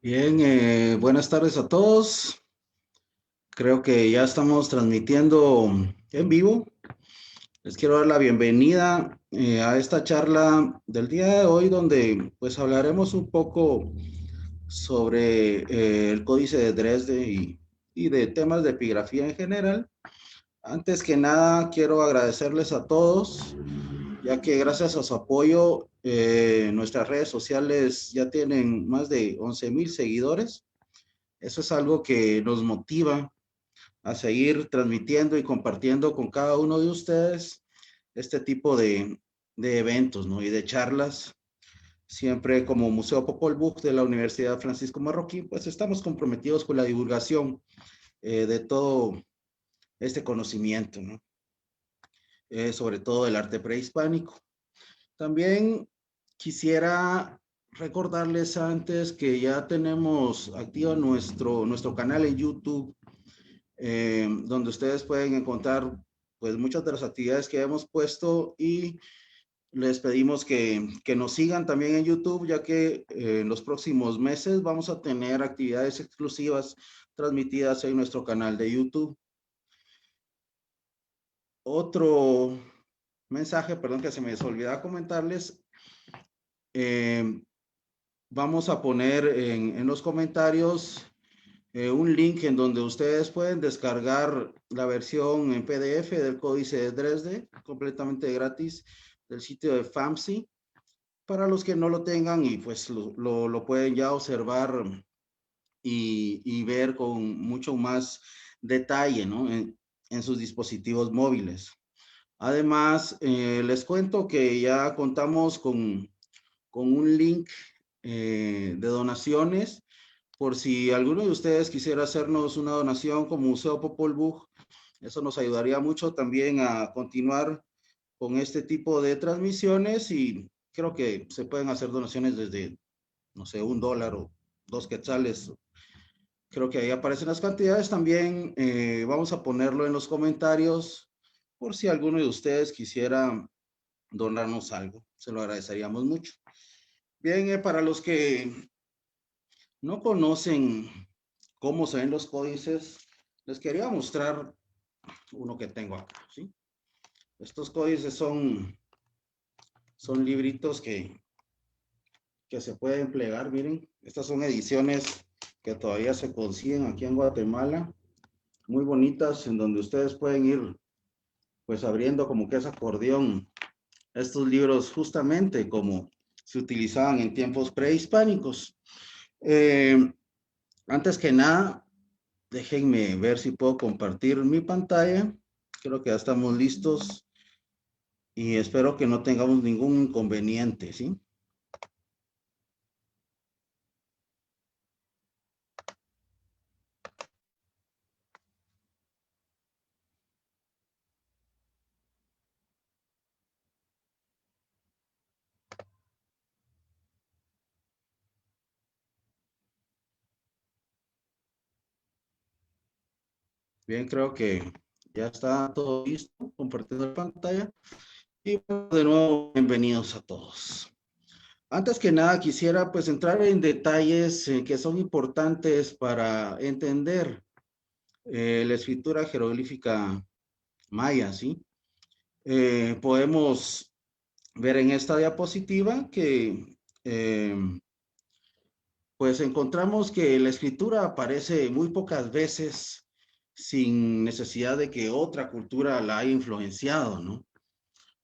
Bien, buenas tardes a todos. Creo que ya estamos transmitiendo en vivo. Les quiero dar la bienvenida a esta charla del día de hoy, donde pues hablaremos un poco sobre el Códice de Dresde y de temas de epigrafía en general. Antes que nada, quiero agradecerles a todos, ya que gracias a su apoyo, nuestras redes sociales ya tienen más de 11,000 seguidores. Eso es algo que nos motiva a seguir transmitiendo y compartiendo con cada uno de ustedes este tipo de eventos, ¿no? Y de charlas. Siempre como Museo Popol Vuh de la Universidad Francisco Marroquín, pues estamos comprometidos con la divulgación de todo este conocimiento, ¿no? Sobre todo el arte prehispánico. También quisiera recordarles antes que ya tenemos activo nuestro canal en YouTube, donde ustedes pueden encontrar pues muchas de las actividades que hemos puesto, y les pedimos que nos sigan también en YouTube, ya que en los próximos meses vamos a tener actividades exclusivas transmitidas en nuestro canal de YouTube. Otro mensaje, perdón, que se me olvidaba comentarles, eh, vamos a poner en los comentarios un link en donde ustedes pueden descargar la versión en PDF del Códice de Dresde, completamente gratis, del sitio de FAMSI, para los que no lo tengan, y pues lo pueden ya observar y ver con mucho más detalle, ¿no? En sus dispositivos móviles. Además, les cuento que ya contamos con un link de donaciones, por si alguno de ustedes quisiera hacernos una donación como Museo Popol Vuh. Eso nos ayudaría mucho también a continuar con este tipo de transmisiones, y creo que se pueden hacer donaciones desde, no sé, $1 o 2 quetzales. Creo que ahí aparecen las cantidades. También vamos a ponerlo en los comentarios por si alguno de ustedes quisiera donarnos algo. Se lo agradeceríamos mucho. Bien, para los que no conocen cómo se ven los códices, les quería mostrar uno que tengo acá, ¿sí? Estos códices son libritos que se pueden plegar, miren. Estas son ediciones que todavía se consiguen aquí en Guatemala, muy bonitas, en donde ustedes pueden ir pues abriendo como que es acordeón estos libros, justamente como se utilizaban en tiempos prehispánicos. Eh, Antes que nada, déjenme ver si puedo compartir mi pantalla. Creo que ya estamos listos y espero que no tengamos ningún inconveniente, ¿sí? Bien, creo que ya está todo listo, compartiendo la pantalla. Y bueno, de nuevo, bienvenidos a todos. Antes que nada, quisiera pues entrar en detalles que son importantes para entender la escritura jeroglífica maya, ¿sí? Podemos ver en esta diapositiva que pues encontramos que la escritura aparece muy pocas veces sin necesidad de que otra cultura la haya influenciado, ¿no?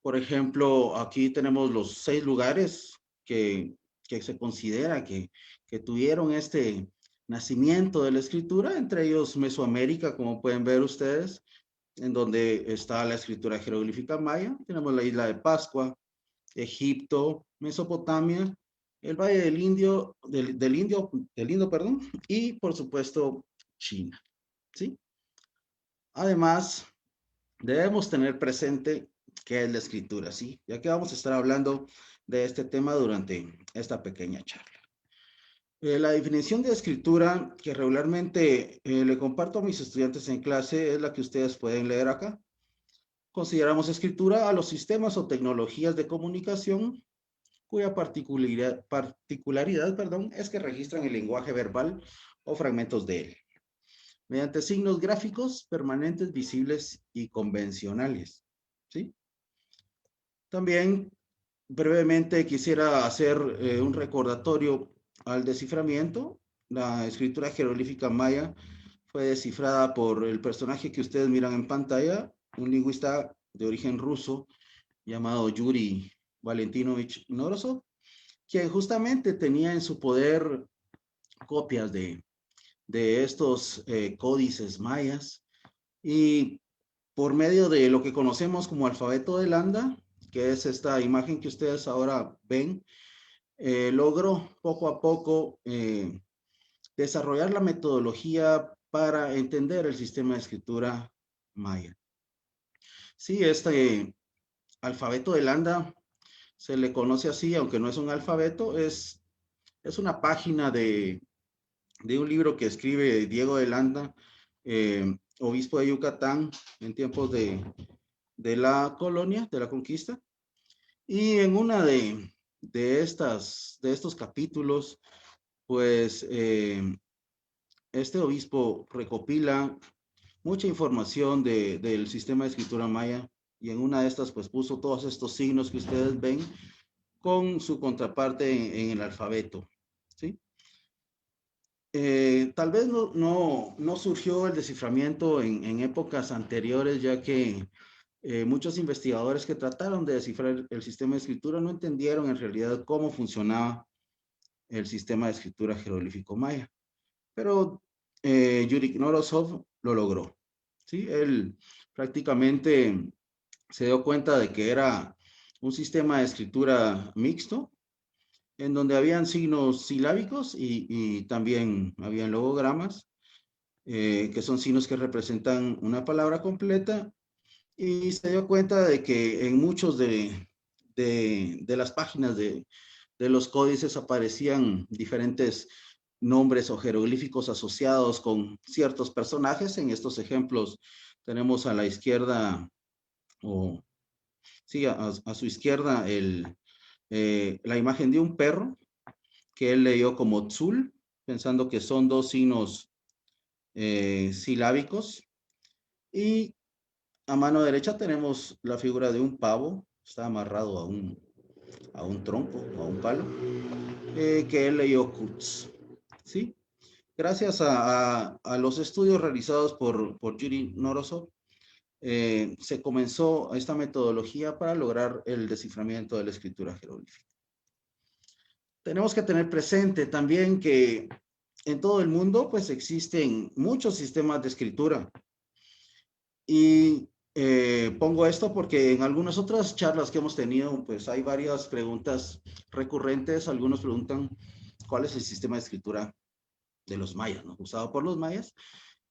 Por ejemplo, aquí tenemos los 6 lugares que se considera que tuvieron este nacimiento de la escritura, entre ellos Mesoamérica, como pueden ver ustedes, en donde está la escritura jeroglífica maya. Tenemos la isla de Pascua, Egipto, Mesopotamia, el Valle del Indo, perdón, y por supuesto China, ¿sí? Además, debemos tener presente qué es la escritura, ¿sí? Ya que vamos a estar hablando de este tema durante esta pequeña charla. La definición de escritura que regularmente le comparto a mis estudiantes en clase es la que ustedes pueden leer acá. Consideramos escritura a los sistemas o tecnologías de comunicación cuya particularidad, perdón, es que registran el lenguaje verbal o fragmentos de él, mediante signos gráficos permanentes, visibles y convencionales. ¿Sí? También brevemente quisiera hacer un recordatorio al desciframiento. La escritura jeroglífica maya fue descifrada por el personaje que ustedes miran en pantalla, un lingüista de origen ruso llamado Yuri Valentinovich Norosov, quien justamente tenía en su poder copias de estos códices mayas y por medio de lo que conocemos como alfabeto de Landa, que es esta imagen que ustedes ahora ven, logró poco a poco desarrollar la metodología para entender el sistema de escritura maya. Sí, este alfabeto de Landa se le conoce así, aunque no es un alfabeto, es una página de un libro que escribe Diego de Landa, obispo de Yucatán en tiempos de la colonia, de la conquista. Y en una de estos capítulos, pues este obispo recopila mucha información del sistema de escritura maya y en una de estas pues puso todos estos signos que ustedes ven con su contraparte en el alfabeto, ¿sí? Tal vez no surgió el desciframiento en épocas anteriores, ya que muchos investigadores que trataron de descifrar el sistema de escritura no entendieron en realidad cómo funcionaba el sistema de escritura jeroglífico maya. Pero Yuri Knorosov lo logró. ¿Sí? Él prácticamente se dio cuenta de que era un sistema de escritura mixto, en donde habían signos silábicos y también habían logogramas, que son signos que representan una palabra completa, y se dio cuenta de que en muchos de las páginas de los códices aparecían diferentes nombres o jeroglíficos asociados con ciertos personajes. En estos ejemplos tenemos a la izquierda, o sí, a su izquierda, la imagen de un perro que él leyó como tzul, pensando que son dos signos silábicos. Y a mano derecha tenemos la figura de un pavo, está amarrado a un tronco, a un palo, que él leyó Kutz. ¿Sí? Gracias a los estudios realizados por Yuri Norosov, se comenzó esta metodología para lograr el desciframiento de la escritura jeroglífica. Tenemos que tener presente también que en todo el mundo pues existen muchos sistemas de escritura y pongo esto porque en algunas otras charlas que hemos tenido pues hay varias preguntas recurrentes. Algunos preguntan cuál es el sistema de escritura de los mayas, ¿no? Usado por los mayas.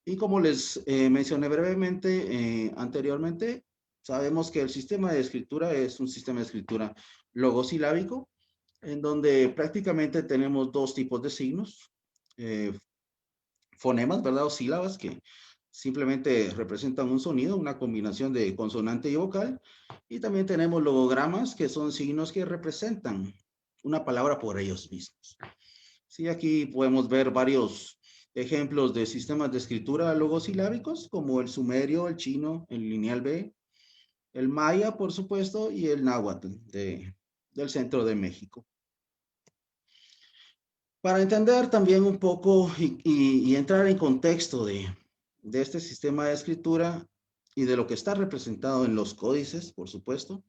Y como les mencioné brevemente anteriormente, sabemos que el sistema de escritura es un sistema de escritura logosilábico, en donde prácticamente tenemos dos tipos de signos, eh, fonemas, ¿verdad? O sílabas que simplemente representan un sonido, una combinación de consonante y vocal. Y también tenemos logogramas, que son signos que representan una palabra por ellos mismos. Sí, aquí podemos ver varios ejemplos de sistemas de escritura logosilábicos, como el sumerio, el chino, el lineal B, el maya, por supuesto, y el náhuatl del centro de México. Para entender también un poco y entrar en contexto de este sistema de escritura y de lo que está representado en los códices, por supuesto,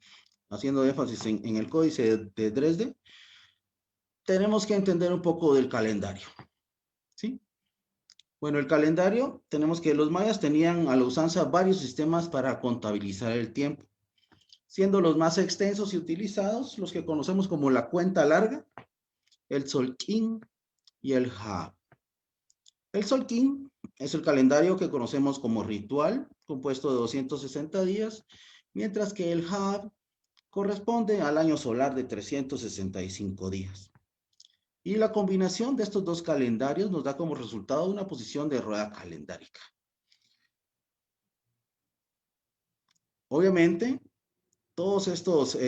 haciendo énfasis en el códice de Dresde, tenemos que entender un poco del calendario, ¿sí? Bueno, el calendario, tenemos que los mayas tenían a la usanza varios sistemas para contabilizar el tiempo, siendo los más extensos y utilizados los que conocemos como la cuenta larga, el Tzolk'in y el Hab. El Tzolk'in es el calendario que conocemos como ritual, compuesto de 260 días, mientras que el Hab corresponde al año solar de 365 días. Y la combinación de estos dos calendarios nos da como resultado una posición de rueda calendárica. Obviamente, todos estos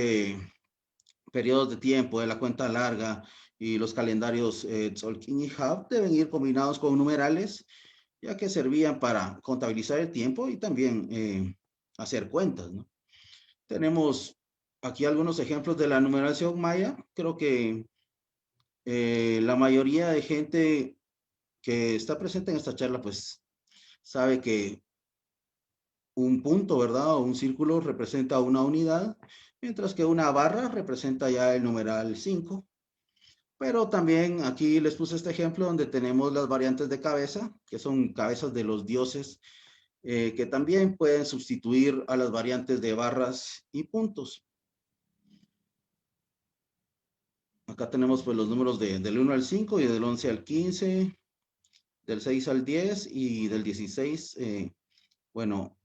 periodos de tiempo de la cuenta larga y los calendarios Tzolk'in y Hab deben ir combinados con numerales, ya que servían para contabilizar el tiempo y también hacer cuentas, ¿no? Tenemos aquí algunos ejemplos de la numeración maya. Creo que la mayoría de gente que está presente en esta charla, pues sabe que un punto, ¿verdad? O un círculo representa una unidad, mientras que una barra representa ya el numeral 5. Pero también aquí les puse este ejemplo donde tenemos las variantes de cabeza, que son cabezas de los dioses, que también pueden sustituir a las variantes de barras y puntos. Acá tenemos pues los números del 1 al 5 y del 11 al 15, del 6 al 10 y del 16, bueno,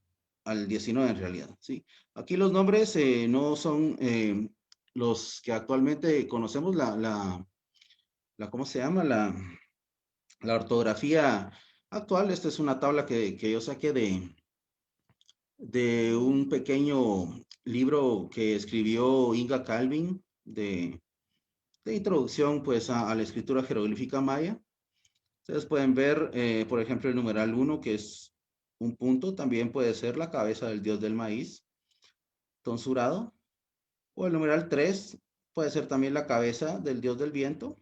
al 19 en realidad, ¿sí? Aquí los nombres no son los que actualmente conocemos, ¿cómo se llama? La ortografía actual. Esta es una tabla que yo saqué de un pequeño libro que escribió Inga Calvin de introducción pues a la escritura jeroglífica maya. Ustedes pueden ver, por ejemplo, el numeral 1, que es un punto, también puede ser la cabeza del dios del maíz, tonsurado, o el numeral 3 puede ser también la cabeza del dios del viento,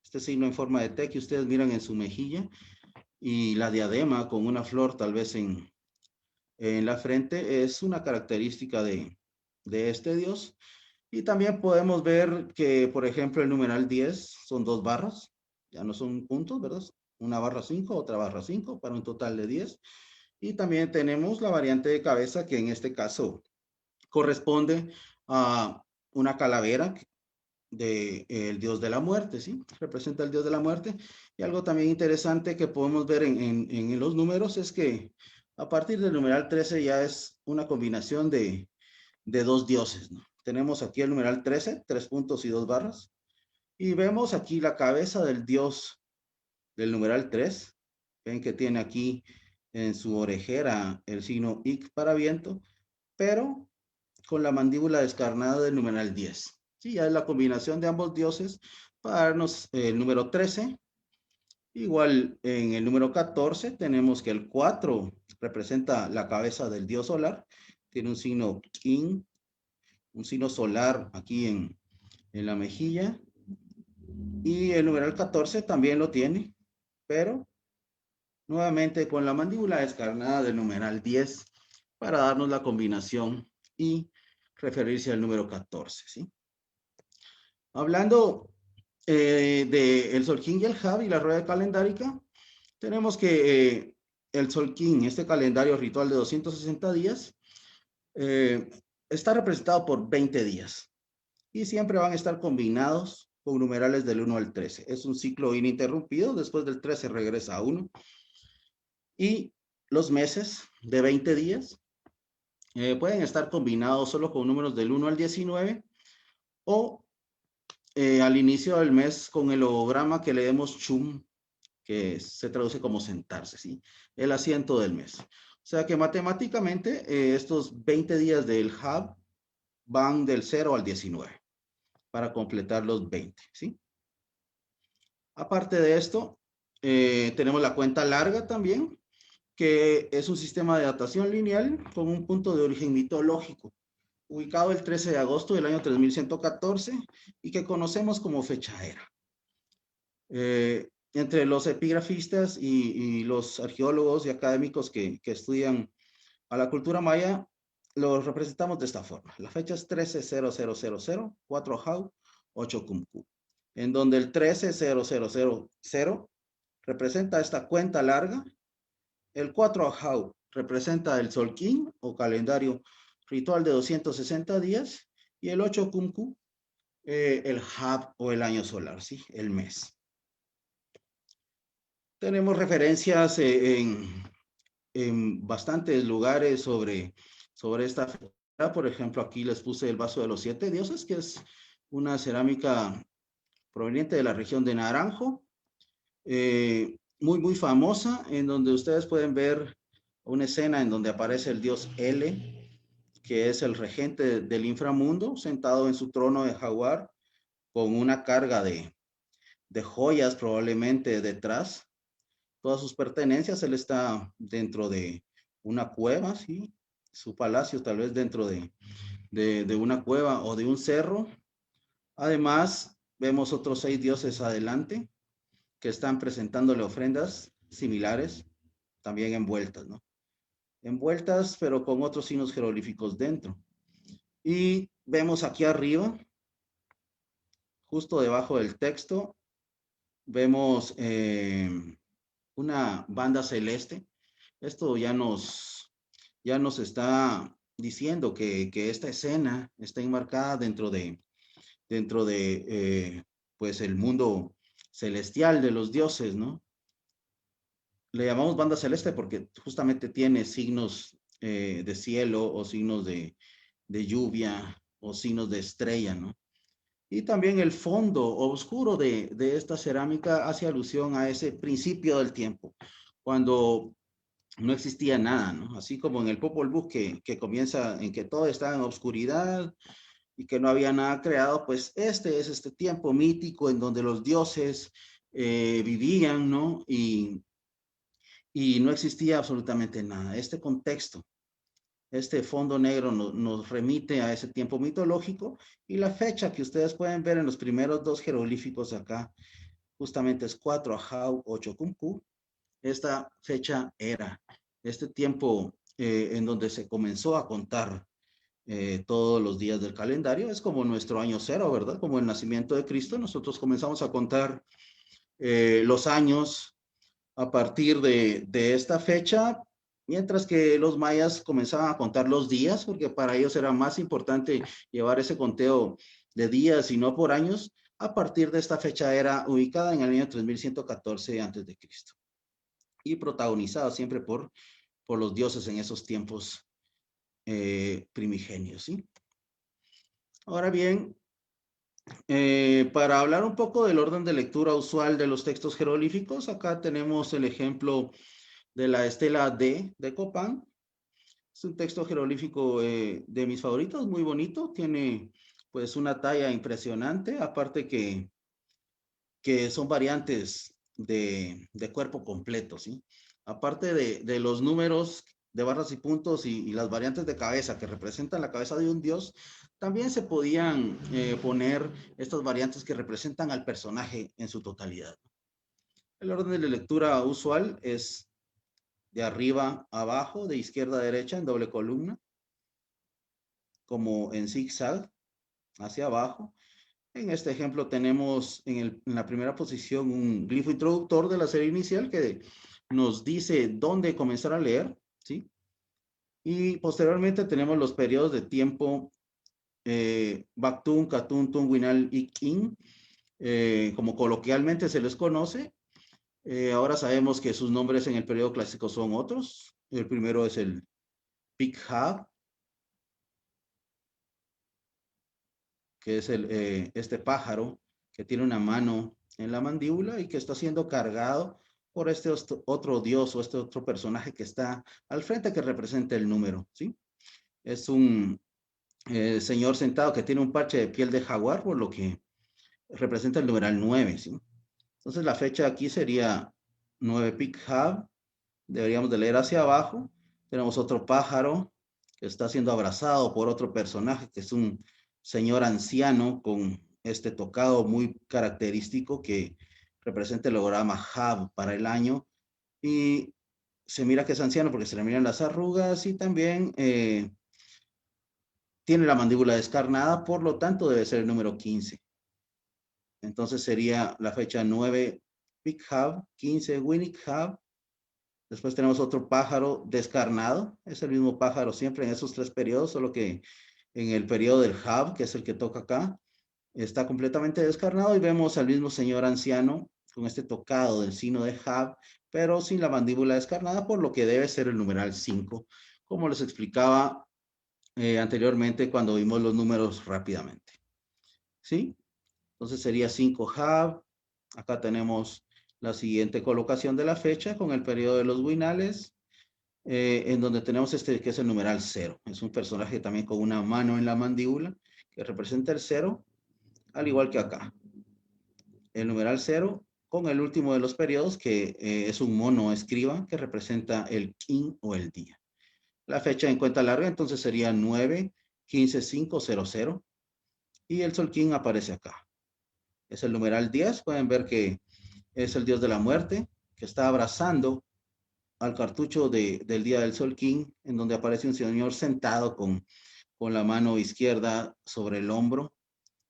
este signo en forma de T que ustedes miran en su mejilla, y la diadema con una flor tal vez en la frente es una característica de este dios. Y también podemos ver que, por ejemplo, el numeral 10 son dos barras, ya no son puntos, ¿verdad? Una barra 5, otra barra 5, para un total de 10. Y también tenemos la variante de cabeza, que en este caso corresponde a una calavera del dios de la muerte, ¿sí? Representa al dios de la muerte. Y algo también interesante que podemos ver en los números es que a partir del numeral 13 ya es una combinación de dos dioses, ¿no? Tenemos aquí el numeral 13, 3 puntos y 2 barras. Y vemos aquí la cabeza del dios del numeral 3. Ven que tiene aquí en su orejera el signo IC para viento, pero con la mandíbula descarnada del numeral 10. Sí, ya es la combinación de ambos dioses para darnos el número 13. Igual en el número 14 tenemos que el 4 representa la cabeza del dios solar. Tiene un signo King, un signo solar aquí en la mejilla. Y el numeral 14 también lo tiene, pero nuevamente con la mandíbula descarnada del numeral 10 para darnos la combinación y referirse al número 14, ¿sí? Hablando del Solkin y el Hab y la rueda calendárica, tenemos que el Solkin, este calendario ritual de 260 días, eh, está representado por 20 días y siempre van a estar combinados con numerales del 1 al 13. Es un ciclo ininterrumpido, después del 13 regresa a 1. Y los meses de 20 días pueden estar combinados solo con números del 1 al 19 o al inicio del mes con el logograma que leemos Chum, que se traduce como sentarse, ¿sí? El asiento del mes. O sea que matemáticamente estos 20 días del Hab van del 0 al 19 para completar los 20, ¿sí? Aparte de esto, tenemos la cuenta larga también, que es un sistema de datación lineal con un punto de origen mitológico, ubicado el 13 de agosto del año 3114 y que conocemos como fecha era. Entre los epigrafistas y los arqueólogos y académicos que estudian a la cultura maya, los representamos de esta forma. La fecha es 130000, 4 Jau, 8 Cumcu, en donde el 130000 representa esta cuenta larga, el 4 Jau representa el Solkin o calendario ritual de 260 días y el 8 Cumcu el Hab o el año solar, ¿sí? El mes. Tenemos referencias en bastantes lugares sobre esta fecha. Por ejemplo, aquí les puse el vaso de los 7 dioses, que es una cerámica proveniente de la región de Naranjo, muy famosa, en donde ustedes pueden ver una escena en donde aparece el dios L, que es el regente del inframundo, sentado en su trono de jaguar, con una carga de joyas probablemente detrás. Todas sus pertenencias, él está dentro de una cueva, ¿sí? Su palacio tal vez dentro de una cueva o de un cerro. Además, vemos otros 6 dioses adelante que están presentándole ofrendas similares, también envueltas, ¿no? Envueltas, pero con otros signos jeroglíficos dentro. Y vemos aquí arriba, justo debajo del texto, vemos una banda celeste. Esto ya nos está diciendo que esta escena está enmarcada dentro de pues el mundo celestial de los dioses, ¿no? Le llamamos banda celeste porque justamente tiene signos de cielo o signos de lluvia o signos de estrella, ¿no? Y también el fondo oscuro de esta cerámica hace alusión a ese principio del tiempo, cuando no existía nada, ¿no? Así como en el Popol Vuh que comienza en que todo estaba en oscuridad y que no había nada creado, pues este es este tiempo mítico en donde los dioses vivían, ¿no? Y no existía absolutamente nada. Este contexto, este fondo negro nos remite a ese tiempo mitológico y la fecha que ustedes pueden ver en los primeros 2 jeroglíficos acá, justamente es 4 Ahau 8 Kumku. Esta fecha era este tiempo en donde se comenzó a contar todos los días del calendario. Es como nuestro año cero, ¿verdad? Como el nacimiento de Cristo. Nosotros comenzamos a contar los años a partir de esta fecha, mientras que los mayas comenzaban a contar los días, porque para ellos era más importante llevar ese conteo de días y no por años. A partir de esta fecha era ubicada en el año 3114 antes de Cristo y protagonizada siempre por los dioses en esos tiempos primigenios, ¿sí? Ahora bien, para hablar un poco del orden de lectura usual de los textos jeroglíficos, acá tenemos el ejemplo de la estela D de Copán. Es un texto jeroglífico de mis favoritos, muy bonito, tiene pues una talla impresionante, aparte que son variantes de cuerpo completo, ¿sí? Aparte de los números de barras y puntos y las variantes de cabeza que representan la cabeza de un dios, también se podían poner estas variantes que representan al personaje en su totalidad. El orden de lectura usual es de arriba a abajo, de izquierda a derecha en doble columna, como en zigzag, hacia abajo. En este ejemplo tenemos en la primera posición un glifo introductor de la serie inicial que nos dice dónde comenzar a leer, ¿sí? Y posteriormente tenemos los periodos de tiempo Bactún, Catún, Tunguinal y King, como coloquialmente se les conoce. Ahora sabemos que sus nombres en el periodo clásico son otros. El primero es el Pikhab, que es este pájaro que tiene una mano en la mandíbula y que está siendo cargado por este otro dios o este otro personaje que está al frente que representa el número, ¿sí? Es un señor sentado que tiene un parche de piel de jaguar, por lo que representa el numeral 9, ¿sí? Entonces la fecha aquí sería 9 Pikhab, deberíamos de leer hacia abajo. Tenemos otro pájaro que está siendo abrazado por otro personaje que es un señor anciano con este tocado muy característico que representa el holograma Hab para el año. Y se mira que es anciano porque se le miran las arrugas y también tiene la mandíbula descarnada, por lo tanto debe ser el número 15. Entonces sería la fecha 9 Big Hab, 15 Winnick Hab. Después tenemos otro pájaro descarnado, es el mismo pájaro siempre en esos 3 periodos, solo que en el periodo del Hab, que es el que toca acá, está completamente descarnado y vemos al mismo señor anciano con este tocado del signo de Hab, pero sin la mandíbula descarnada, por lo que debe ser el numeral 5, como les explicaba anteriormente cuando vimos los números rápidamente. ¿Sí? Entonces sería 5 Hab. Acá tenemos la siguiente colocación de la fecha con el periodo de los Winales. en donde tenemos este que es el numeral 0. Es un personaje también con una mano en la mandíbula que representa el 0, al igual que acá. El numeral 0 con el último de los periodos, que es un mono escriba que representa el kin o el día. La fecha en cuenta larga entonces sería 9-15-5-0-0 y el sol kin aparece acá. Es el numeral 10, pueden ver que es el dios de la muerte que está abrazando al cartucho del día del sol king, en donde aparece un señor sentado con la mano izquierda sobre el hombro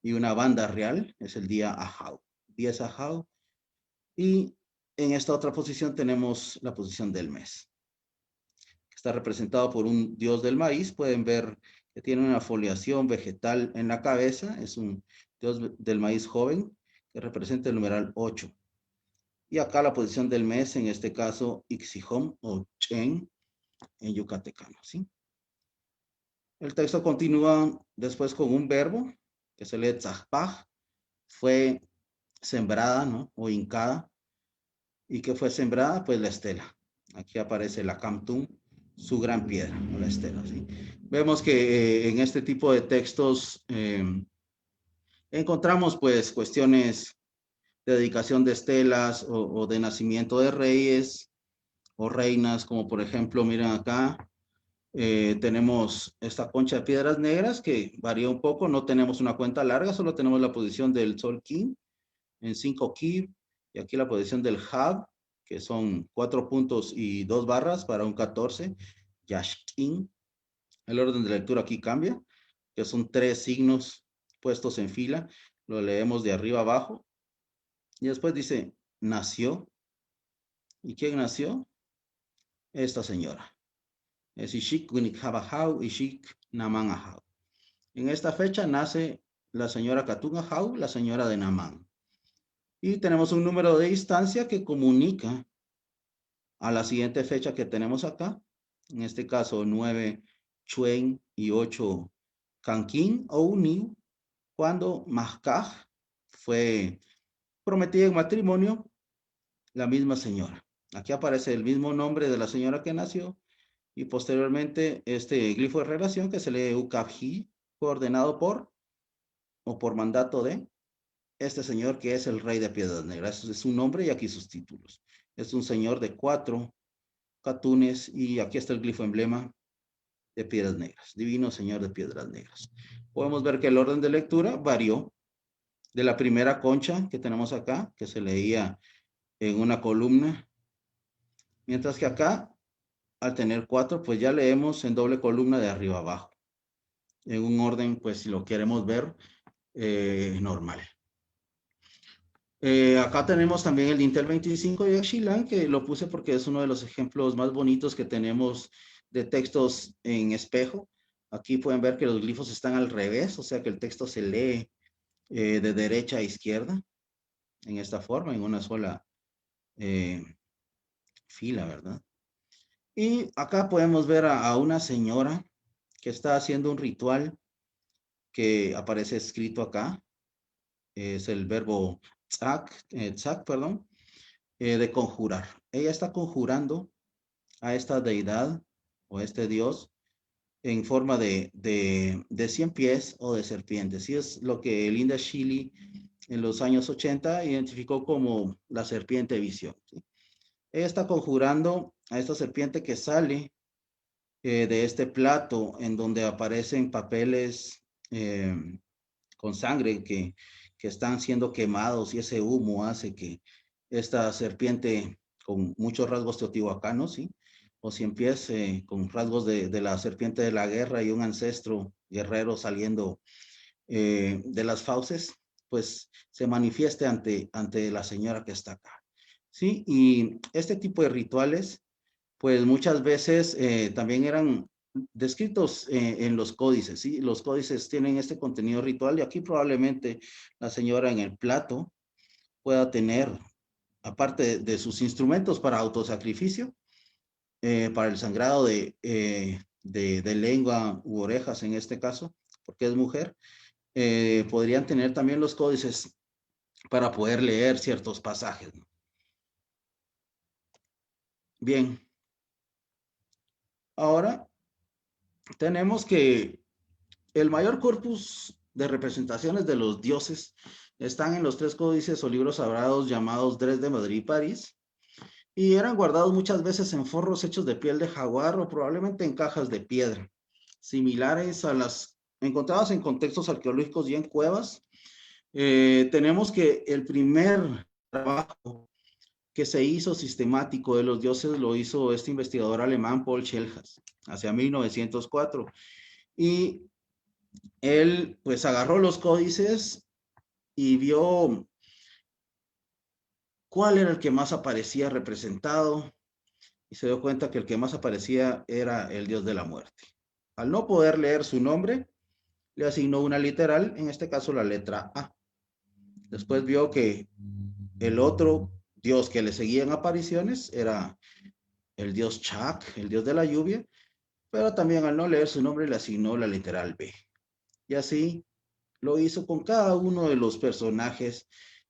y una banda real, es el día Ahau, 10 Ahau, y en esta otra posición tenemos la posición del mes. Está representado por un dios del maíz, pueden ver que tiene una foliación vegetal en la cabeza, es un dios del maíz joven que representa el numeral 8. Y acá la posición del mes, en este caso, Ixijom o Chen, en yucatecano, ¿sí? El texto continúa después con un verbo, que se lee tzahpaj, fue sembrada, ¿no? O hincada. ¿Y qué fue sembrada? Pues la estela. Aquí aparece la Camtum, su gran piedra, o la estela, ¿sí? Vemos que en este tipo de textos encontramos pues cuestiones de dedicación de estelas o de nacimiento de reyes o reinas, como por ejemplo, miren acá, tenemos esta concha de piedras negras que varía un poco, no tenemos una cuenta larga, solo tenemos la posición del sol king en 5 kib y aquí la posición del hab, que son 4 puntos y 2 barras para un 14, yashkin. El orden de lectura aquí cambia, que son 3 signos puestos en fila, lo leemos de arriba abajo y después dice, nació. ¿Y quién nació? Esta señora. Es Ishik Gunikhabahau, Ishik Namanahau. En esta fecha nace la señora Katungahau, la señora de Namán. Y tenemos un número de distancia que comunica a la siguiente fecha que tenemos acá. En este caso, 9 Chuen y 8 Kankin o Uniu, cuando Mahkaj fue prometida en matrimonio la misma señora. Aquí aparece el mismo nombre de la señora que nació y posteriormente este glifo de relación que se lee Ukabji, fue ordenado por o por mandato de este señor que es el rey de Piedras Negras. Ese es su nombre y aquí sus títulos. Es un señor de 4 catunes y aquí está el glifo emblema de Piedras Negras. Divino Señor de Piedras Negras. Podemos ver que el orden de lectura varió de la primera concha que tenemos acá, que se leía en una columna, mientras que acá, al tener 4, pues ya leemos en doble columna de arriba abajo, en un orden, pues si lo queremos ver, normal. Acá tenemos también el Intel 25 de Xilán, que lo puse porque es uno de los ejemplos más bonitos que tenemos de textos en espejo. Aquí pueden ver que los glifos están al revés, o sea que el texto se lee de derecha a izquierda, en esta forma, en una sola eh, fila, ¿verdad? Y acá podemos ver a una señora que está haciendo un ritual que aparece escrito acá. Es el verbo tzak, perdón, de conjurar. Ella está conjurando a esta deidad o este dios en forma de 100 pies o de serpientes. Y es lo que Linda Shili en los años 80 identificó como la serpiente visión, ¿sí? Ella está conjurando a esta serpiente que sale de este plato en donde aparecen papeles eh, con sangre que están siendo quemados y ese humo hace que esta serpiente con muchos rasgos teotihuacanos, ¿sí? O cien pies con rasgos de la serpiente de la guerra y un ancestro guerrero saliendo de las fauces, pues se manifieste ante la señora que está acá, ¿sí? Y este tipo de rituales pues muchas veces también eran descritos en los códices, ¿sí? Los códices tienen este contenido ritual y aquí probablemente la señora en el plato pueda tener, aparte de sus instrumentos para autosacrificio, para el sangrado de lengua u orejas en este caso, porque es mujer, podrían tener también los códices para poder leer ciertos pasajes, ¿no? Bien. Ahora, tenemos que el mayor corpus de representaciones de los dioses están en los tres códices o libros sagrados llamados Dresde, Madrid y París, y eran guardados muchas veces en forros hechos de piel de jaguar o probablemente en cajas de piedra, similares a las encontradas en contextos arqueológicos y en cuevas. Tenemos que el primer trabajo que se hizo sistemático de los dioses lo hizo este investigador alemán Paul Schellhas hacia 1904, y él pues agarró los códices y vio cuál era el que más aparecía representado y se dio cuenta que el que más aparecía era el dios de la muerte. Al no poder leer su nombre, le asignó una literal, en este caso la letra A. Después vio que el otro dios que le seguía en apariciones era el dios Chak, el dios de la lluvia, pero también al no leer su nombre le asignó la literal B. Y así lo hizo con cada uno de los personajes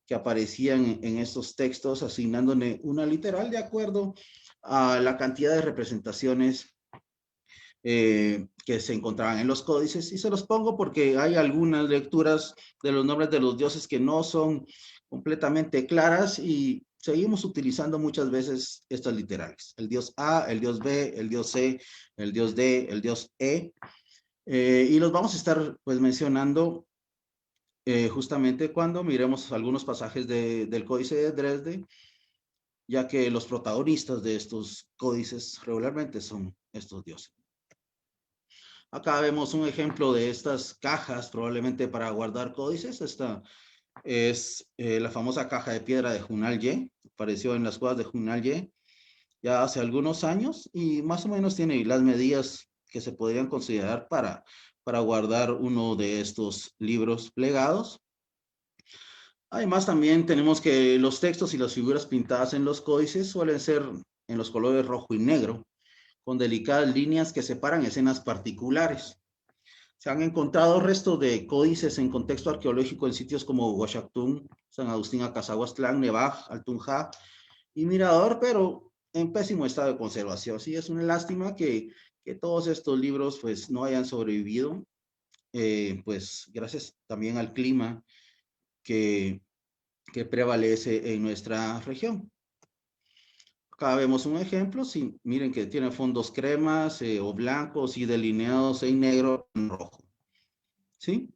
que aparecían en estos textos, asignándole una literal de acuerdo a la cantidad de representaciones que se encontraban en los códices. Y se los pongo porque hay algunas lecturas de los nombres de los dioses que no son completamente claras y seguimos utilizando muchas veces estas literales. El dios A, el dios B, el dios C, el dios D, el dios E. Y los vamos a estar pues mencionando justamente cuando miremos algunos pasajes del Códice de Dresde, ya que los protagonistas de estos códices regularmente son estos dioses. Acá vemos un ejemplo de estas cajas, probablemente para guardar códices. Esta es la famosa caja de piedra de Junal-Ye, apareció en las cuevas de Junal-Ye ya hace algunos años y más o menos tiene las medidas que se podrían considerar para guardar uno de estos libros plegados. Además, también tenemos que los textos y las figuras pintadas en los códices suelen ser en los colores rojo y negro, con delicadas líneas que separan escenas particulares. Se han encontrado restos de códices en contexto arqueológico en sitios como Huachactún, San Agustín Acazahuastlán, Nevaj, Altunja y Mirador, pero en pésimo estado de conservación. Sí, es una lástima que todos estos libros pues no hayan sobrevivido, pues gracias también al clima que, que prevalece en nuestra región. Acá vemos un ejemplo, sí, miren que tiene fondos cremas o blancos y delineados en negro y en rojo. ¿Sí?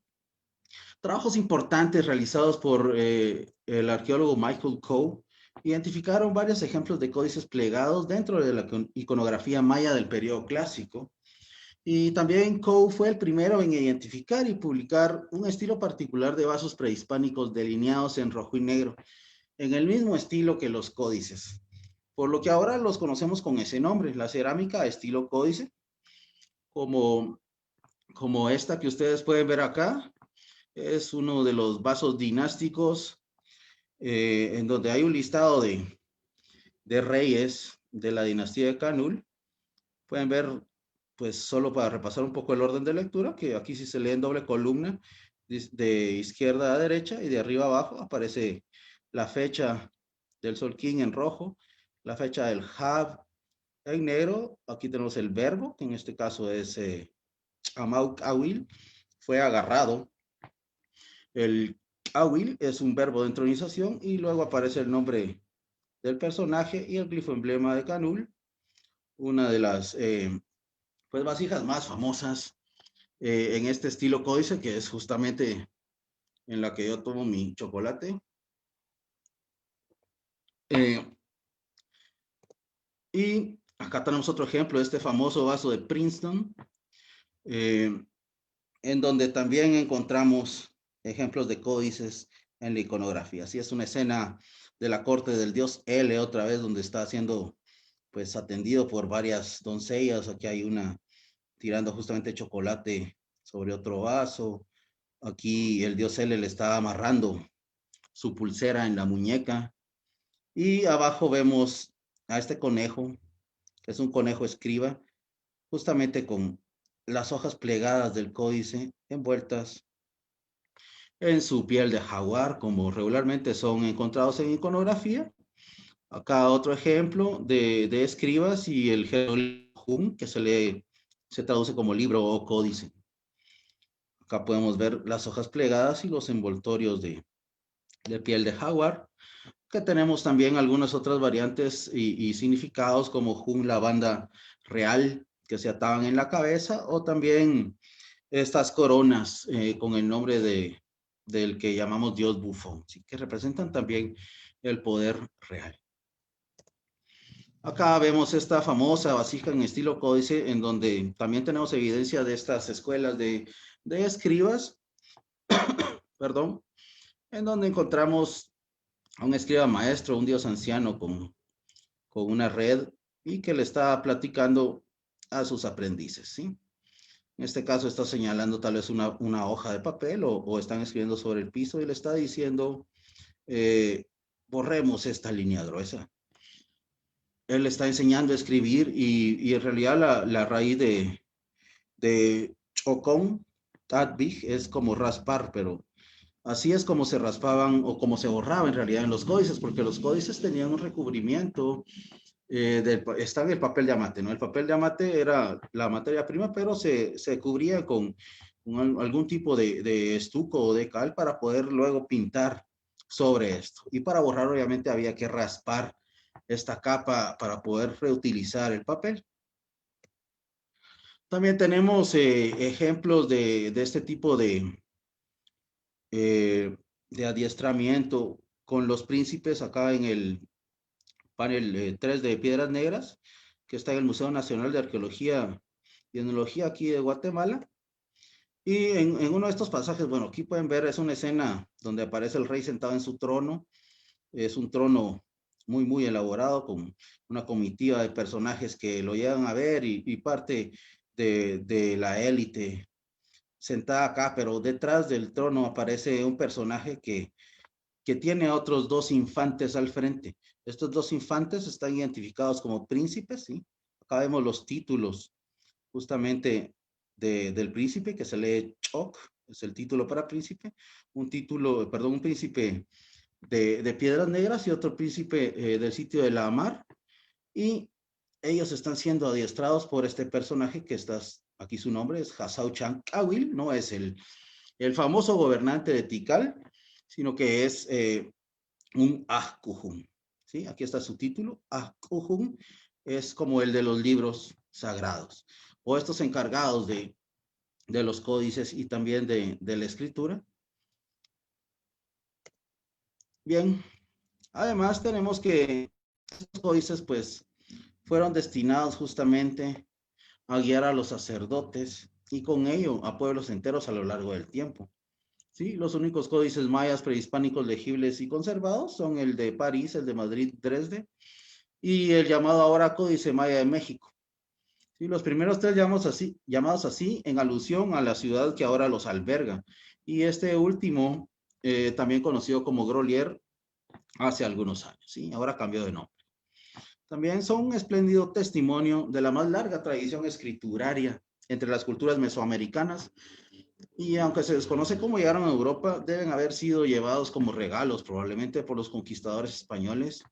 Trabajos importantes realizados por el arqueólogo Michael Coe identificaron varios ejemplos de códices plegados dentro de la iconografía maya del periodo clásico. Y también Coe fue el primero en identificar y publicar un estilo particular de vasos prehispánicos delineados en rojo y negro, en el mismo estilo que los códices, por lo que ahora los conocemos con ese nombre, la cerámica estilo códice, como, como esta que ustedes pueden ver acá. Es uno de los vasos dinásticos en donde hay un listado de reyes de la dinastía de Canul. Pueden ver, pues solo para repasar un poco el orden de lectura, que aquí sí se lee en doble columna, de izquierda a derecha y de arriba a abajo aparece la fecha del Sol King en rojo, la fecha del Hab en negro. Aquí tenemos el verbo, que en este caso es Amauk Awil, fue agarrado. El Awil es un verbo de entronización y luego aparece el nombre del personaje y el glifo emblema de Canul, una de las pues vasijas más famosas en este estilo códice, que es justamente en la que yo tomo mi chocolate. Y acá tenemos otro ejemplo de este famoso vaso de Princeton, en donde también encontramos ejemplos de códices en la iconografía. Así es una escena de la corte del dios L, otra vez, donde está siendo pues atendido por varias doncellas. Aquí hay una tirando justamente chocolate sobre otro vaso. Aquí el dios L le está amarrando su pulsera en la muñeca. Y abajo vemos a este conejo, que es un conejo escriba, justamente con las hojas plegadas del códice envueltas en su piel de jaguar, como regularmente son encontrados en iconografía. Acá otro ejemplo de escribas y el jeroglífico Akujun, que se traduce como libro o códice. Acá podemos ver las hojas plegadas y los envoltorios de piel de jaguar, que tenemos también algunas otras variantes y significados como Jun, la banda real que se ataban en la cabeza, o también estas coronas con el nombre del que llamamos Dios Bufón, ¿sí? Que representan también el poder real. Acá vemos esta famosa vasija en estilo códice, en donde también tenemos evidencia de estas escuelas de escribas, perdón, en donde encontramos a un escriba maestro, un dios anciano con una red y que le está platicando a sus aprendices, ¿sí? En este caso está señalando tal vez una hoja de papel o están escribiendo sobre el piso y le está diciendo, borremos esta línea gruesa. Él está enseñando a escribir y en realidad la raíz de chocón, tatbig, es como raspar, pero así es como se raspaban o como se borraba en realidad en los códices, porque los códices tenían un recubrimiento, está en el papel de amate, ¿no? El papel de amate era la materia prima, pero se cubría con algún tipo de estuco o de cal para poder luego pintar sobre esto. Y para borrar, obviamente, había que raspar esta capa para poder reutilizar el papel. También tenemos ejemplos de este tipo de adiestramiento con los príncipes acá en el panel 3 de Piedras Negras, que está en el Museo Nacional de Arqueología y Etnología aquí de Guatemala. Y en uno de estos pasajes, bueno, aquí pueden ver, es una escena donde aparece el rey sentado en su trono. Es un trono muy, muy elaborado con una comitiva de personajes que lo llegan a ver y parte de la élite sentada acá, pero detrás del trono aparece un personaje que tiene a otros dos infantes al frente. Estos dos infantes están identificados como príncipes, ¿sí? Acá vemos los títulos justamente del príncipe, que se lee Choc, es el título para príncipe, un título, perdón, un príncipe de Piedras Negras y otro príncipe del sitio de la Mar, y ellos están siendo adiestrados por este personaje que aquí su nombre es Hasao Chan Kawil, no es el famoso gobernante de Tikal, sino que es un Ahkujun, ¿sí? Aquí está su título, Ahkujun, es como el de los libros sagrados, o estos encargados de los códices y también de la escritura. Bien, además tenemos que estos códices pues fueron destinados justamente a guiar a los sacerdotes y con ello a pueblos enteros a lo largo del tiempo. Sí, los únicos códices mayas prehispánicos legibles y conservados son el de París, el de Madrid, Dresde y el llamado ahora Códice Maya de México. Sí, los primeros tres llamados así en alusión a la ciudad que ahora los alberga. Y este último, también conocido como Grolier, hace algunos años, ¿sí? Ahora cambió de nombre. También son un espléndido testimonio de la más larga tradición escrituraria entre las culturas mesoamericanas y aunque se desconoce cómo llegaron a Europa, deben haber sido llevados como regalos probablemente por los conquistadores españoles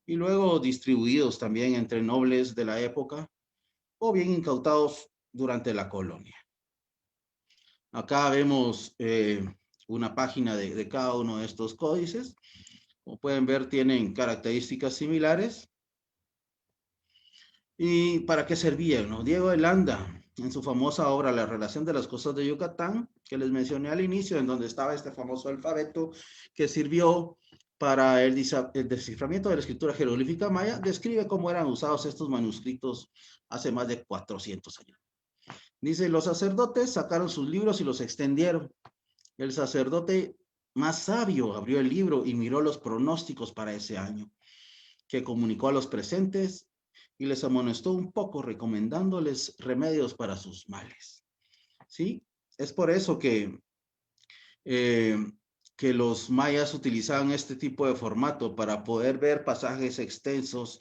y luego distribuidos también entre nobles de la época o bien incautados durante la colonia. Acá vemos una página de cada uno de estos códices. Como pueden ver, tienen características similares. ¿Y para qué servían, no? Diego de Landa, en su famosa obra La relación de las costas de Yucatán, que les mencioné al inicio, en donde estaba este famoso alfabeto que sirvió para el desciframiento de la escritura jeroglífica maya, describe cómo eran usados estos manuscritos hace más de 400 años. Dice, los sacerdotes sacaron sus libros y los extendieron. El sacerdote más sabio abrió el libro y miró los pronósticos para ese año, que comunicó a los presentes y les amonestó un poco recomendándoles remedios para sus males. ¿Sí? Es por eso que los mayas utilizaban este tipo de formato para poder ver pasajes extensos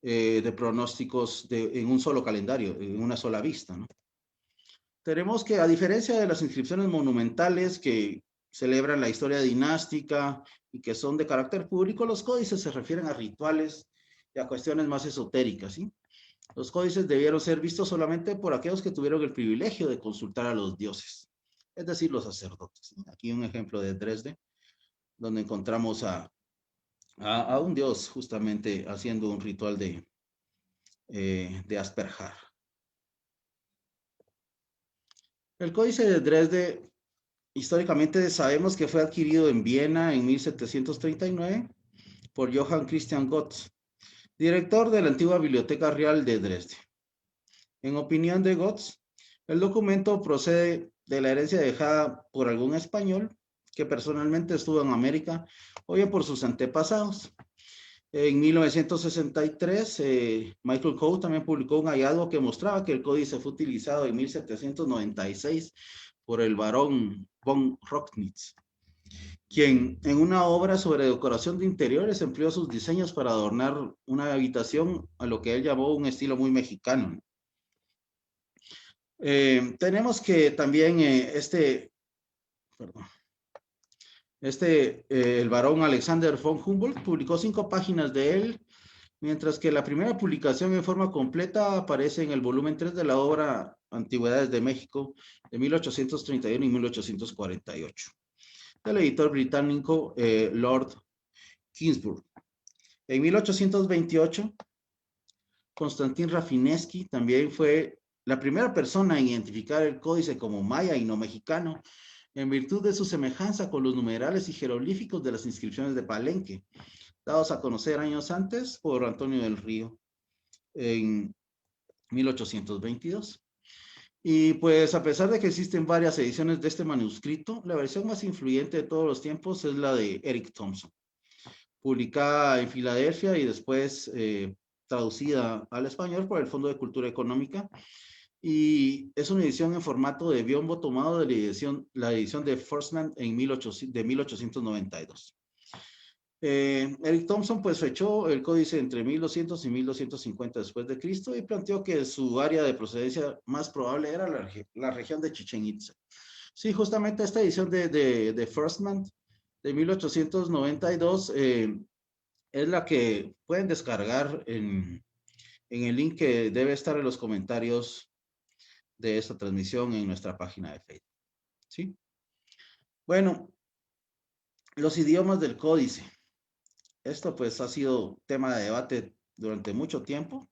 de pronósticos en un solo calendario, en una sola vista, ¿no? Tenemos que, a diferencia de las inscripciones monumentales que celebran la historia dinástica y que son de carácter público, los códices se refieren a rituales y a cuestiones más esotéricas, ¿sí? Los códices debieron ser vistos solamente por aquellos que tuvieron el privilegio de consultar a los dioses, es decir, los sacerdotes. Aquí un ejemplo de Dresde, donde encontramos a un dios justamente haciendo un ritual de asperjar. El códice de Dresde, históricamente sabemos que fue adquirido en Viena en 1739 por Johann Christian Gotz, director de la antigua Biblioteca Real de Dresde. En opinión de Gotz, el documento procede de la herencia dejada por algún español que personalmente estuvo en América o bien por sus antepasados. En 1963, Michael Coe también publicó un hallazgo que mostraba que el códice fue utilizado en 1796 por el barón von Rocknitz, quien en una obra sobre decoración de interiores empleó sus diseños para adornar una habitación a lo que él llamó un estilo muy mexicano. Tenemos que también perdón, el barón Alexander von Humboldt publicó 5 páginas de él, mientras que la primera publicación en forma completa aparece en el volumen 3 de la obra Antigüedades de México de 1831 y 1848, del editor británico Lord Kingsburg. En 1828, Konstantin Rafinesky también fue la primera persona en identificar el códice como maya y no mexicano, en virtud de su semejanza con los numerales y jeroglíficos de las inscripciones de Palenque, dados a conocer años antes por Antonio del Río en 1822. Y pues a pesar de que existen varias ediciones de este manuscrito, la versión más influyente de todos los tiempos es la de Eric Thompson, publicada en Filadelfia y después traducida al español por el Fondo de Cultura Económica. Y es una edición en formato de biombo tomado de la edición de Forstmann de 1892. Eric Thompson pues fechó el códice entre 1200 y 1250 después de Cristo y planteó que su área de procedencia más probable era la región de Chichén Itzá. Sí, justamente esta edición de Forstmann de 1892 es la que pueden descargar en el link que debe estar en los comentarios de esta transmisión en nuestra página de Facebook. ¿Sí? Bueno, los idiomas del códice. Esto pues ha sido tema de debate durante mucho tiempo.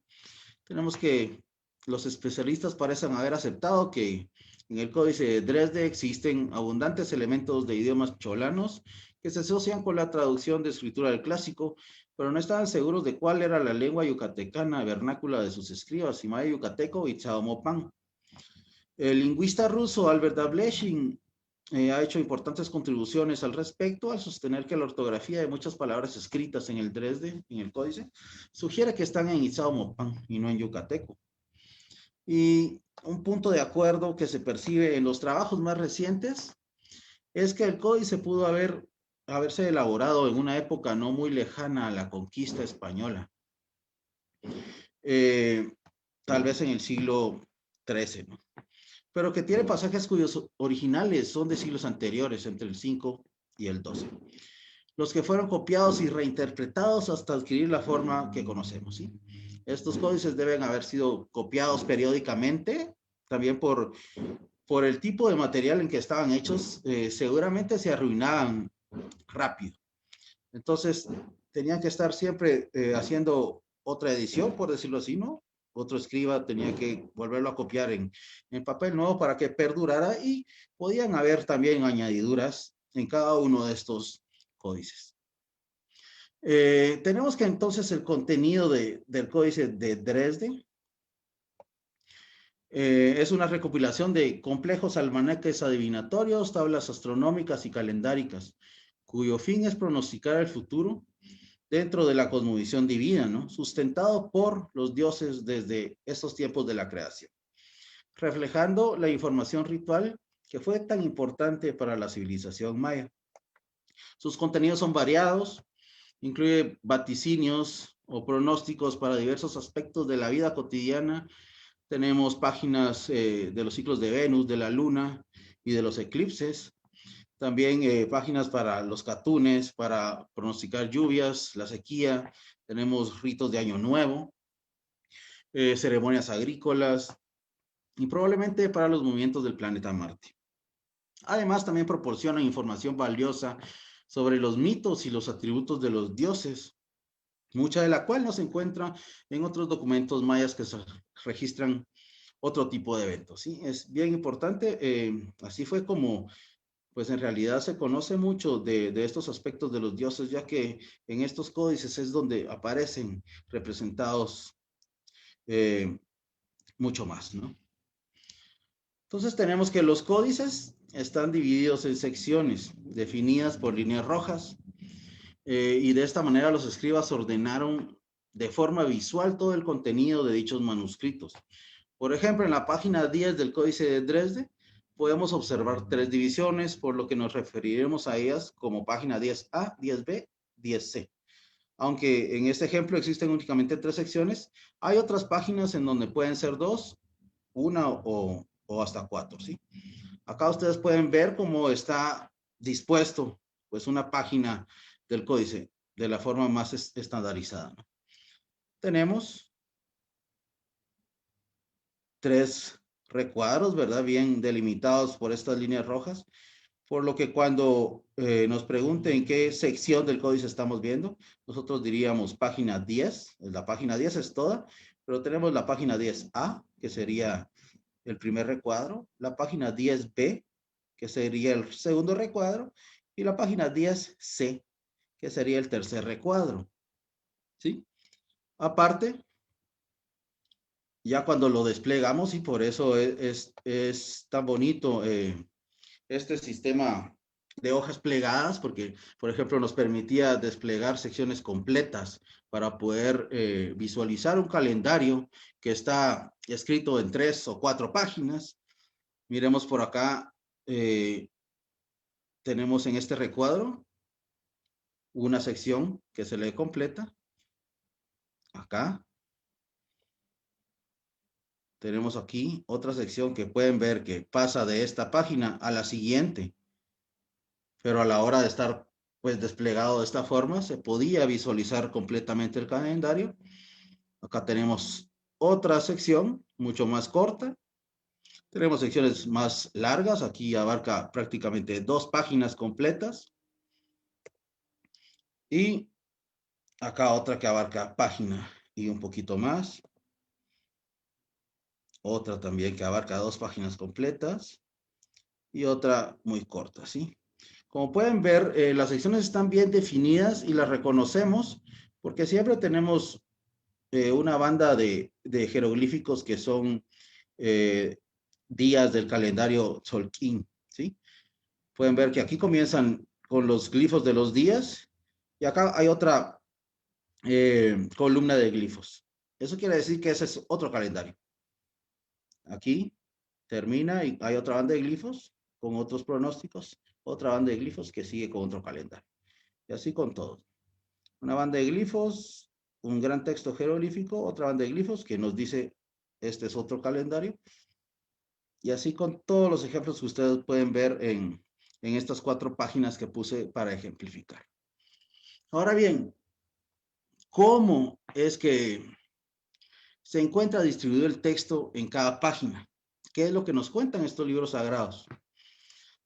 Tenemos que los especialistas parecen haber aceptado que en el códice de Dresde existen abundantes elementos de idiomas cholanos que se asocian con la traducción de escritura del clásico, pero no estaban seguros de cuál era la lengua yucatecana vernácula de sus escribas, maya yucateco y Tzaomopan. El lingüista ruso Albert Dableshin ha hecho importantes contribuciones al respecto al sostener que la ortografía de muchas palabras escritas en el Dresde, en el códice, sugiere que están en Itzao-Mopan y no en yucateco. Y un punto de acuerdo que se percibe en los trabajos más recientes es que el códice pudo haberse elaborado en una época no muy lejana a la conquista española, tal vez en el siglo XIII, ¿no? Pero que tiene pasajes cuyos originales son de siglos anteriores, entre el 5 y el 12, los que fueron copiados y reinterpretados hasta adquirir la forma que conocemos, ¿sí? Estos códices deben haber sido copiados periódicamente, también por el tipo de material en que estaban hechos, seguramente se arruinaban rápido. Entonces, tenían que estar siempre haciendo otra edición, por decirlo así, ¿no? Otro escriba tenía que volverlo a copiar en papel nuevo para que perdurara y podían haber también añadiduras en cada uno de estos códices. Tenemos que entonces el contenido del códice de Dresde es una recopilación de complejos almanaques adivinatorios, tablas astronómicas y calendáricas, cuyo fin es pronosticar el futuro dentro de la cosmovisión divina, ¿no? Sustentado por los dioses desde estos tiempos de la creación, reflejando la información ritual que fue tan importante para la civilización maya. Sus contenidos son variados, incluye vaticinios o pronósticos para diversos aspectos de la vida cotidiana. Tenemos páginas de los ciclos de Venus, de la Luna y de los eclipses. También páginas para los catunes, para pronosticar lluvias, la sequía. Tenemos ritos de Año Nuevo. ceremonias agrícolas y probablemente para los movimientos del planeta Marte. Además, también proporcionan información valiosa sobre los mitos y los atributos de los dioses, mucha de la cual no se encuentra en otros documentos mayas que se registran otro tipo de eventos. ¿Sí? Es bien importante. Así fue como, pues en realidad se conoce mucho de estos aspectos de los dioses, ya que en estos códices es donde aparecen representados mucho más, ¿no? Entonces tenemos que los códices están divididos en secciones definidas por líneas rojas, y de esta manera los escribas ordenaron de forma visual todo el contenido de dichos manuscritos. Por ejemplo, en la página 10 del Códice de Dresde podemos observar 3 divisiones, por lo que nos referiremos a ellas como página 10A, 10B, 10C. Aunque en este ejemplo existen únicamente 3 secciones, hay otras páginas en donde pueden ser 2, 1 o hasta 4, ¿sí? Acá ustedes pueden ver cómo está dispuesto pues una página del códice de la forma más estandarizada, ¿no? Tenemos 3 recuadros, ¿verdad? Bien delimitados por estas líneas rojas, por lo que cuando nos pregunten qué sección del códice estamos viendo, nosotros diríamos página 10, la página 10 es toda, pero tenemos la página 10A, que sería el primer recuadro, la página 10B, que sería el segundo recuadro, y la página 10C, que sería el tercer recuadro, ¿sí? Aparte, ya cuando lo desplegamos, y por eso es tan bonito este sistema de hojas plegadas, porque, por ejemplo, nos permitía desplegar secciones completas para poder visualizar un calendario que está escrito en 3 o 4 páginas. Miremos por acá, tenemos en este recuadro una sección que se lee completa. Acá tenemos aquí otra sección que pueden ver que pasa de esta página a la siguiente, pero a la hora de estar pues desplegado de esta forma se podía visualizar completamente el calendario. Acá tenemos otra sección mucho más corta. Tenemos secciones más largas, aquí abarca prácticamente 2 páginas completas. Y acá otra que abarca página y un poquito más. Otra también que abarca 2 páginas completas. Y otra muy corta, ¿sí? Como pueden ver, las secciones están bien definidas y las reconocemos porque siempre tenemos una banda de jeroglíficos que son días del calendario Tzolk'in, ¿sí? Pueden ver que aquí comienzan con los glifos de los días y acá hay otra columna de glifos. Eso quiere decir que ese es otro calendario. Aquí termina y hay otra banda de glifos con otros pronósticos, otra banda de glifos que sigue con otro calendario. Y así con todos. Una banda de glifos, un gran texto jeroglífico, otra banda de glifos que nos dice este es otro calendario. Y así con todos los ejemplos que ustedes pueden ver en estas 4 páginas que puse para ejemplificar. Ahora bien, ¿cómo es que se encuentra distribuido el texto en cada página? ¿Qué es lo que nos cuentan estos libros sagrados?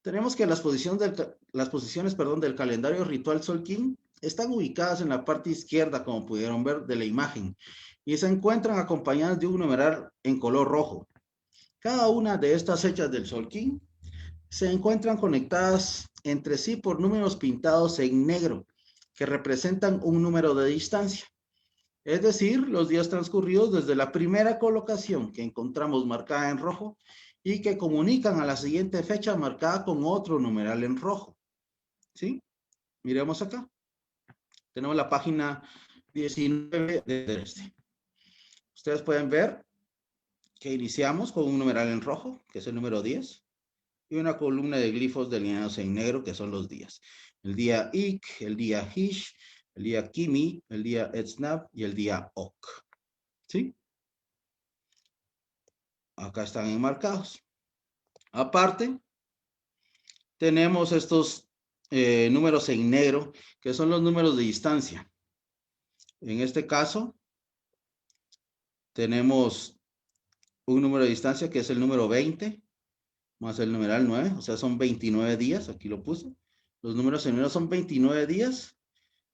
Tenemos que las posiciones del calendario ritual Tzolk'in están ubicadas en la parte izquierda, como pudieron ver, de la imagen, y se encuentran acompañadas de un numeral en color rojo. Cada una de estas fechas del Tzolk'in se encuentran conectadas entre sí por números pintados en negro, que representan un número de distancia. Es decir, los días transcurridos desde la primera colocación que encontramos marcada en rojo y que comunican a la siguiente fecha marcada con otro numeral en rojo. ¿Sí? Miremos acá. Tenemos la página 19 de este. Ustedes pueden ver que iniciamos con un numeral en rojo, que es el número 10, y una columna de glifos delineados en negro, que son los días. El día Ik, el día Hish, el día Kimi, el día Etznab y el día Ok. ¿Sí? Acá están enmarcados. Aparte, tenemos estos números en negro, que son los números de distancia. En este caso, tenemos un número de distancia que es el número 20, más el numeral 9, o sea, son 29 días, aquí lo puse. Los números en menos son 29 días,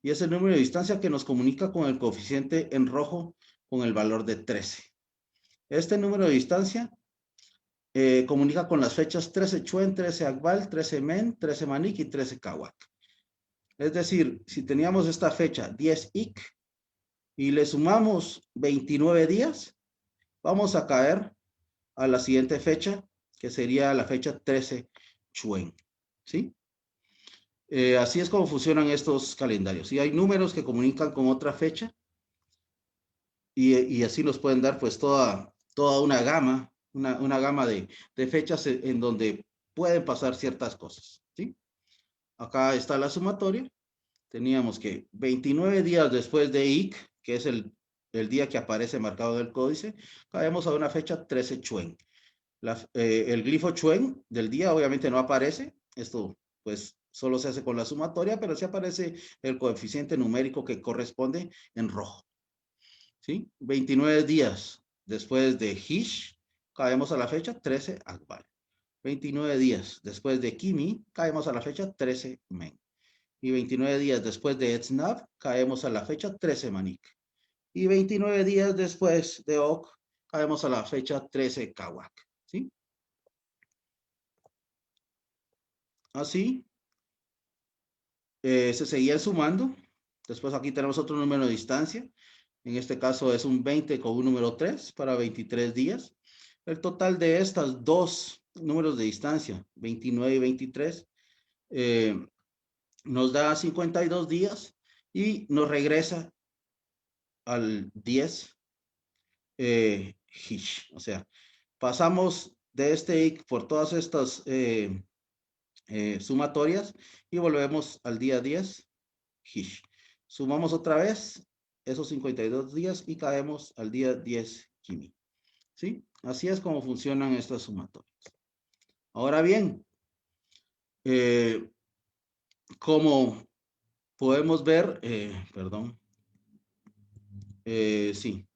y es el número de distancia que nos comunica con el coeficiente en rojo con el valor de 13. Este número de distancia comunica con las fechas 13 Chuen, 13 Akbal, 13 Men, 13 Manik y 13 Kawak. Es decir, si teníamos esta fecha 10 Ik y le sumamos 29 días, vamos a caer a la siguiente fecha, que sería la fecha 13 Chuen. ¿Sí? Así es como funcionan estos calendarios. Y hay números que comunican con otra fecha y así nos pueden dar pues toda una gama, una gama de fechas en donde pueden pasar ciertas cosas. ¿Sí? Acá está la sumatoria. Teníamos que 29 días después de IC, que es el día que aparece marcado en el códice, caemos a una fecha 13 Chuen. El glifo Chuen del día obviamente no aparece. Esto pues solo se hace con la sumatoria, pero sí aparece el coeficiente numérico que corresponde en rojo. ¿Sí? 29 días después de Hish, caemos a la fecha 13 Akbal. 29 días después de Kimi, caemos a la fecha 13 Men. Y 29 días después de Etznav, caemos a la fecha 13 Manik. Y 29 días después de Ok, caemos a la fecha 13 Kawak. ¿Sí? Así, se seguía sumando. Después aquí tenemos otro número de distancia. En este caso es un 20 con un número 3 para 23 días. El total de estas dos números de distancia, 29 y 23, nos da 52 días y nos regresa al 10 Hish. O sea, pasamos de este IC por todas estas sumatorias y volvemos al día 10 Hish. Sumamos otra vez esos 52 días y caemos al día 10 Kimi. ¿Sí? Así es como funcionan estas sumatorias. Ahora bien, como podemos ver, perdón, sí,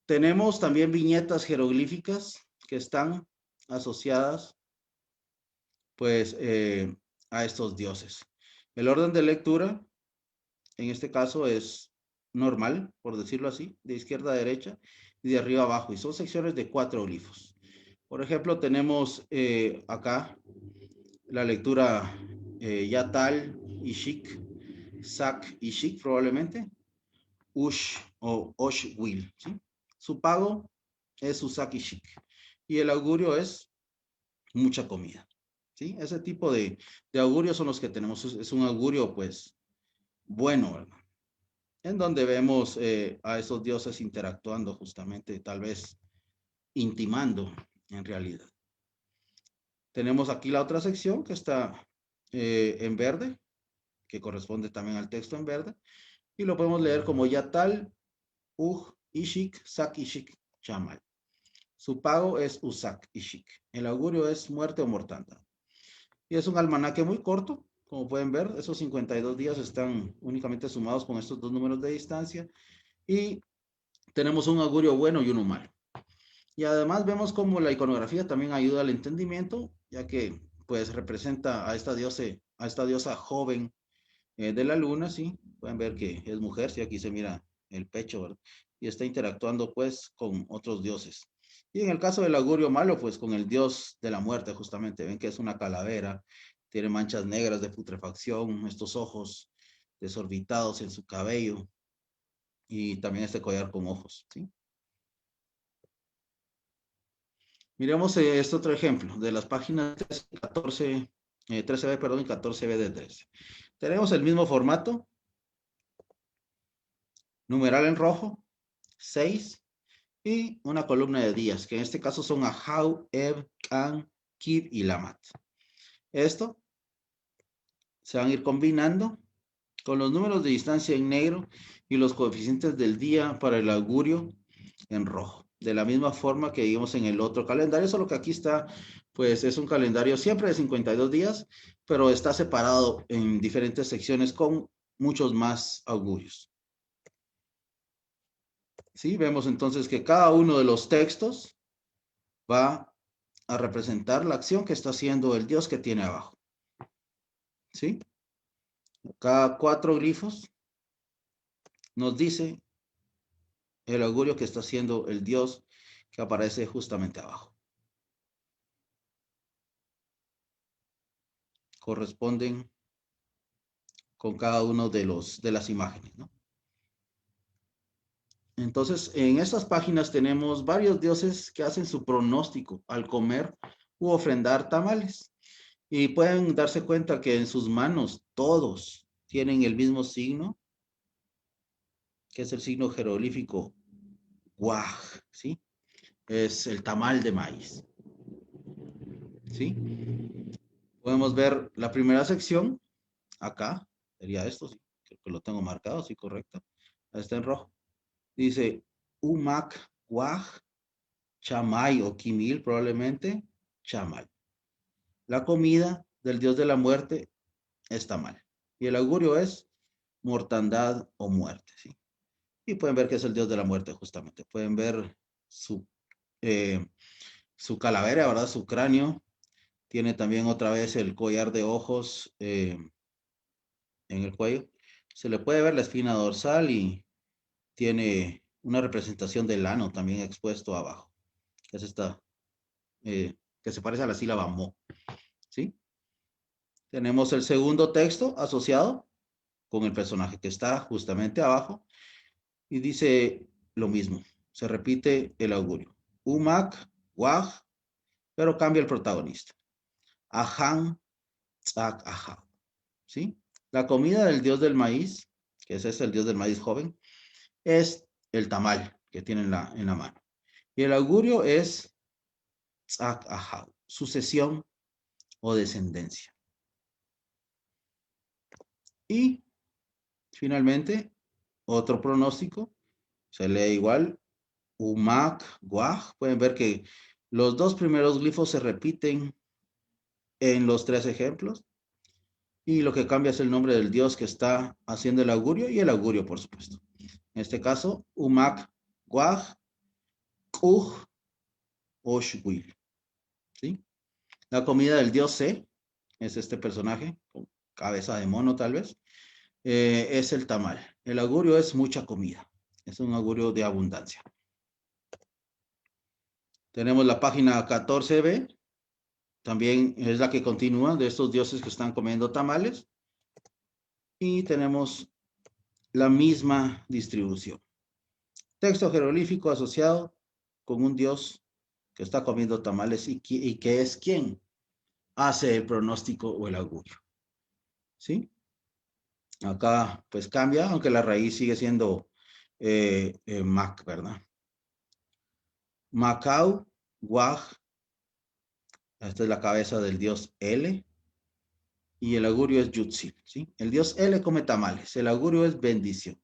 tenemos también viñetas jeroglíficas que están asociadas pues a estos dioses. El orden de lectura, en este caso, es normal, por decirlo así, de izquierda a derecha y de arriba a abajo, y son secciones de 4 glifos. Por ejemplo, tenemos acá la lectura Yatal, Ishik, Sak, Ishik probablemente, Ush o Osh Will. ¿Sí? Su pago es Usak Ishik. Y el augurio es mucha comida. ¿Sí? Ese tipo de augurios son los que tenemos. Es un augurio, pues, bueno, ¿verdad? En donde vemos a esos dioses interactuando justamente, tal vez intimando en realidad. Tenemos aquí la otra sección que está en verde, que corresponde también al texto en verde, y lo podemos leer como Yatal, Ishik, Sak Ishik, Chamal. Su pago es Usak Ishik. El augurio es muerte o mortandad. Y es un almanaque muy corto, como pueden ver, esos 52 días están únicamente sumados con estos dos números de distancia y tenemos un augurio bueno y uno malo. Y además vemos cómo la iconografía también ayuda al entendimiento, ya que pues representa a esta diosa joven de la luna, ¿sí? Pueden ver que es mujer, si aquí se mira el pecho, ¿verdad? Y está interactuando pues con otros dioses. Y en el caso del augurio malo, pues con el dios de la muerte, justamente. Ven que es una calavera, tiene manchas negras de putrefacción, estos ojos desorbitados en su cabello y también este collar con ojos, ¿sí? Miremos este otro ejemplo de las páginas 14, 13b, perdón, y 14b de 13. Tenemos el mismo formato, numeral en rojo, 6, y una columna de días, que en este caso son Ahau, Eb, Kan, Kib y Lamat. Esto se van a ir combinando con los números de distancia en negro y los coeficientes del día para el augurio en rojo. De la misma forma que vimos en el otro calendario, solo que aquí está, pues es un calendario siempre de 52 días, pero está separado en diferentes secciones con muchos más augurios. ¿Sí? Vemos entonces que cada uno de los textos va a representar la acción que está haciendo el Dios que tiene abajo. ¿Sí? Cada 4 glifos nos dice el augurio que está haciendo el Dios que aparece justamente abajo. Corresponden con cada uno de las imágenes, ¿no? Entonces, en estas páginas tenemos varios dioses que hacen su pronóstico al comer u ofrendar tamales. Y pueden darse cuenta que en sus manos todos tienen el mismo signo, que es el signo jeroglífico Guaj, ¿sí? Es el tamal de maíz, ¿sí? Podemos ver la primera sección, acá, sería esto, sí, creo que lo tengo marcado, sí, correcto. Está en rojo. Dice, Umak Guaj Chamay o Kimil, probablemente, Chamal. La comida del dios de la muerte está mal. Y el augurio es mortandad o muerte, ¿sí? Y pueden ver que es el dios de la muerte, justamente. Pueden ver su, eh, su calavera, ¿verdad? Su cráneo. Tiene también otra vez el collar de ojos en el cuello. Se le puede ver la espina dorsal y tiene una representación del ano también expuesto abajo. Es esta, que se parece a la sílaba mo, ¿sí? Tenemos el segundo texto asociado con el personaje que está justamente abajo y dice lo mismo. Se repite el augurio. Umak, Waj, pero cambia el protagonista. Ahan, Tzak, Aha. ¿Sí? La comida del dios del maíz, que ese es el dios del maíz joven, es el tamal que tiene en la mano. Y el augurio es Tzak, Aha, sucesión o descendencia. Y finalmente, otro pronóstico, se lee igual, Umak, Guaj. Pueden ver que los dos primeros glifos se repiten en los 3 ejemplos. Y lo que cambia es el nombre del dios que está haciendo el augurio y el augurio, por supuesto. En este caso, Umak, Guaj, Kuj, Oshwil. ¿Sí? La comida del dios C, es este personaje, con cabeza de mono tal vez, es el tamal. El augurio es mucha comida. Es un augurio de abundancia. Tenemos la página 14b, también es la que continúa de estos dioses que están comiendo tamales. Y tenemos la misma distribución. Texto jeroglífico asociado con un dios que está comiendo tamales y que es quien hace el pronóstico o el augurio. ¿Sí? Acá pues cambia, aunque la raíz sigue siendo Mac, ¿verdad? Macau, Waj, esta es la cabeza del dios L, y el augurio es Yutzil, ¿sí? El dios L come tamales, el augurio es bendición.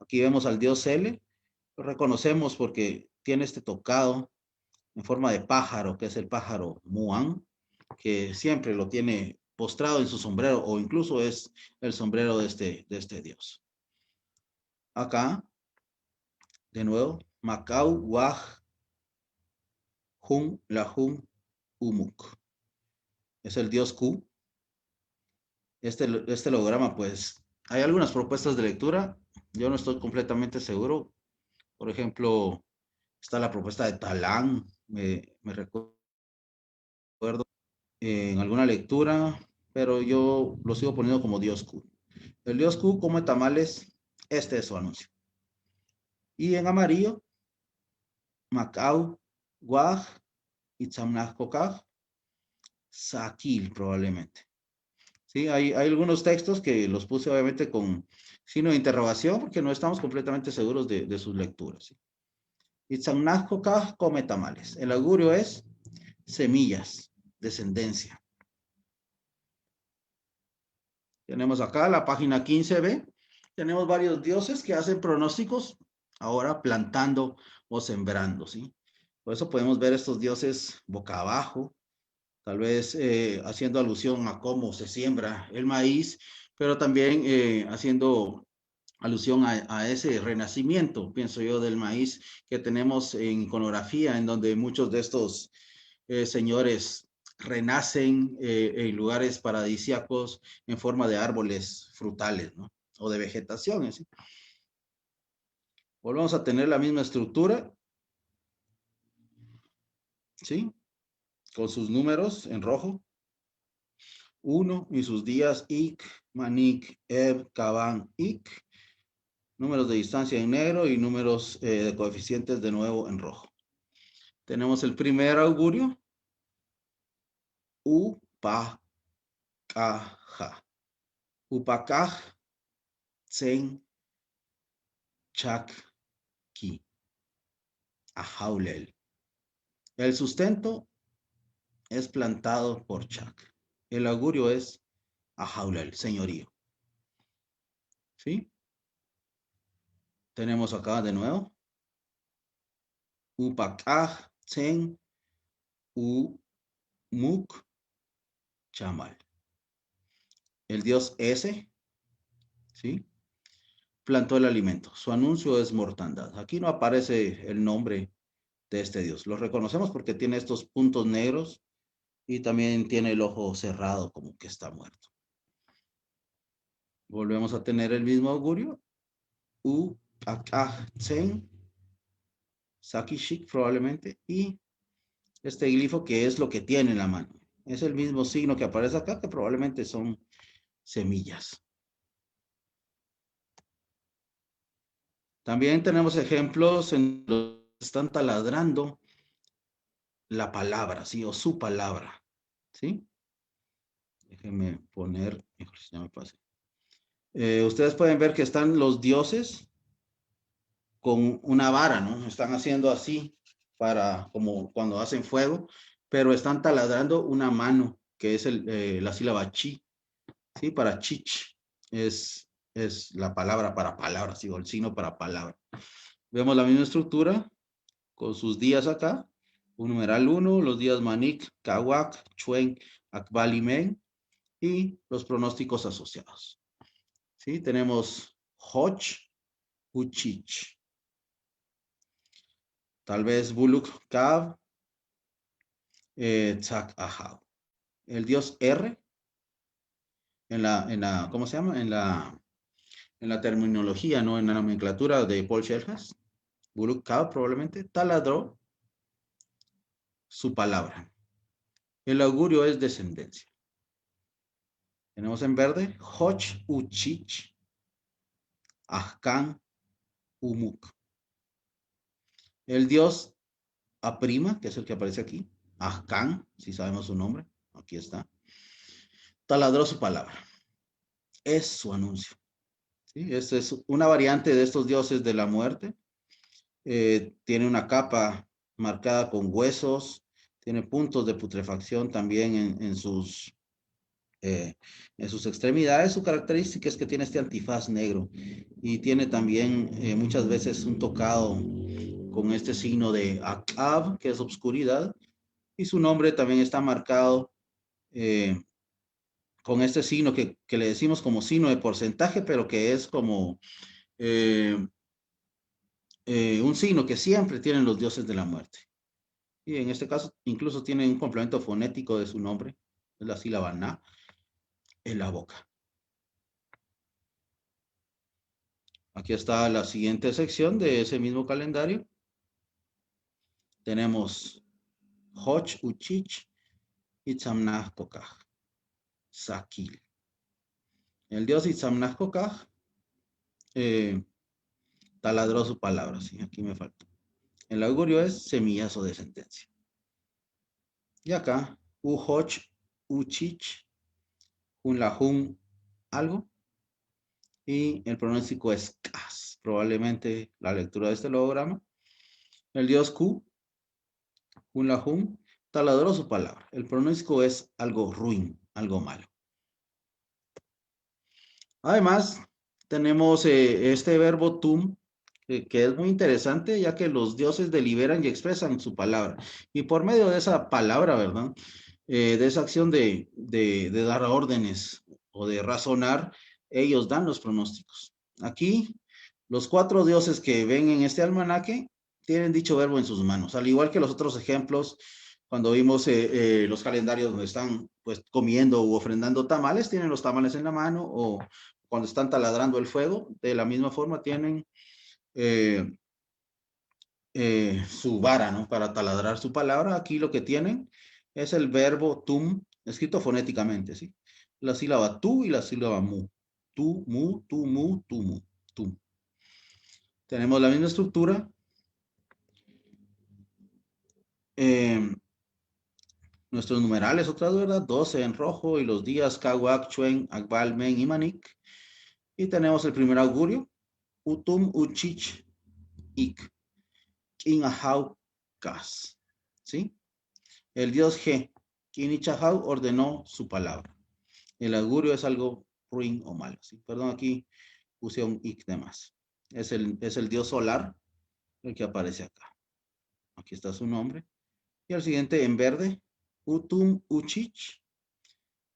Aquí vemos al dios L, lo reconocemos porque tiene este tocado en forma de pájaro, que es el pájaro Muan, que siempre lo tiene postrado en su sombrero, o incluso es el sombrero de este dios. Acá, de nuevo, Macau, Waj, Hun, Lahum, Umuk. Es el dios Q. Este logograma, pues, hay algunas propuestas de lectura. Yo no estoy completamente seguro. Por ejemplo, está la propuesta de Talán, me recuerdo en alguna lectura, pero yo lo sigo poniendo como Dios Q. El Dios Q come tamales, este es su anuncio. Y en amarillo, Macau, Guaj, Itzamnach Kokaj, Saquil probablemente. Sí, hay algunos textos que los puse obviamente con signo de interrogación porque no estamos completamente seguros de sus lecturas. ¿Sí? Itzamnach Kokaj come tamales. El augurio es semillas, descendencia. Tenemos acá la página 15b. Tenemos varios dioses que hacen pronósticos ahora plantando o sembrando, ¿sí? Por eso podemos ver estos dioses boca abajo, tal vez haciendo alusión a cómo se siembra el maíz, pero también haciendo alusión a ese renacimiento, pienso yo, del maíz que tenemos en iconografía, en donde muchos de estos señores renacen en lugares paradisíacos en forma de árboles frutales, ¿no? O de vegetación, ¿sí? Volvemos a tener la misma estructura, ¿sí? Con sus números en rojo. 1 y sus días, Ik, Manik, Eb, Kaban, Ik. Números de distancia en negro y números de coeficientes de nuevo en rojo. Tenemos el primer augurio, Upakaja. Upakaj, Tsen, Chakki, Ahaulel. El sustento es plantado por Chak. El augurio es Ahaulel, señorío. ¿Sí? Tenemos acá de nuevo. Upakaj, Tsen, Umuk, Chamal. El dios S, ¿sí? Plantó el alimento. Su anuncio es mortandad. Aquí no aparece el nombre de este dios. Lo reconocemos porque tiene estos puntos negros y también tiene el ojo cerrado como que está muerto. Volvemos a tener el mismo augurio. U, Tsen, Sakishik probablemente, y este glifo que es lo que tiene en la mano. Es el mismo signo que aparece acá, que probablemente son semillas. También tenemos ejemplos en los que están taladrando la palabra, ¿sí? O su palabra, ¿sí? Déjenme poner, ya me pasé. Ustedes pueden ver que están los dioses con una vara, ¿no? Están haciendo así para, como cuando hacen fuego, pero están taladrando una mano, que es la sílaba chi, ¿sí? Para chich, es la palabra para palabra, ¿sí? O el signo para palabra. Vemos la misma estructura con sus días acá, un numeral 1, los días Manik, Kawak, Chuen, Akbalimen y los pronósticos asociados. ¿Sí? Tenemos Hoch, Uchich. Tal vez Buluk, Kav, Tzak, Ahau. El dios R, ¿cómo se llama? En la terminología, ¿no? En la nomenclatura de Paul Scherjas, Buluk, Kav probablemente taladró su palabra. El augurio es descendencia. Tenemos en verde, Hoch, Uchich, Ahkan, Umuk. El dios Aprima, que es el que aparece aquí, Ahkan, si sabemos su nombre, aquí está, taladró su palabra. Es su anuncio. ¿Sí? Esta es una variante de estos dioses de la muerte. Tiene una capa marcada con huesos, tiene puntos de putrefacción también en sus extremidades. Su característica es que tiene este antifaz negro y tiene también muchas veces un tocado con este signo de Akab, que es obscuridad, y su nombre también está marcado con este signo que le decimos como signo de porcentaje, pero que es como un signo que siempre tienen los dioses de la muerte. Y en este caso incluso tiene un complemento fonético de su nombre, es la sílaba na, en la boca. Aquí está la siguiente sección de ese mismo calendario. Tenemos Hoch, Uchich, Itzamnah, Kokaj, Sakil. El dios Itzamnah, Kokaj taladró su palabra, sí, aquí me faltó. El augurio es semillazo de sentencia. Y acá, Uhoch, Uchich, Unlahun, algo. Y el pronóstico es Kas. Probablemente la lectura de este logograma. El dios Q, Unlahun, taladró su palabra. El pronóstico es algo ruin, algo malo. Además, tenemos este verbo tum, que es muy interesante, ya que los dioses deliberan y expresan su palabra. Y por medio de esa palabra, ¿verdad? De esa acción de dar órdenes o de razonar, ellos dan los pronósticos. Aquí, los 4 dioses que ven en este almanaque tienen dicho verbo en sus manos, al igual que los otros ejemplos, cuando vimos los calendarios donde están pues comiendo u ofrendando tamales, tienen los tamales en la mano, o cuando están taladrando el fuego, de la misma forma tienen eh, su vara, ¿no? Para taladrar su palabra. Aquí lo que tienen es el verbo tum, escrito fonéticamente, ¿sí? La sílaba tu y la sílaba mu. Tu, mu, tu, mu, tu, mu, tum. Tenemos la misma estructura. Nuestros numerales, otra vez, ¿verdad? 12 en rojo y los días Kawak, Chuen, Akbal, Men y Manik. Y tenemos el primer augurio. Utum, Uchich, Ik. King Ahau, Kas. ¿Sí? El dios G, Kinichahau, ordenó su palabra. El augurio es algo ruin o malo. ¿Sí? Perdón, aquí puse un ik de más. Es el dios solar el que aparece acá. Aquí está su nombre. Y el siguiente en verde, Utum Uchich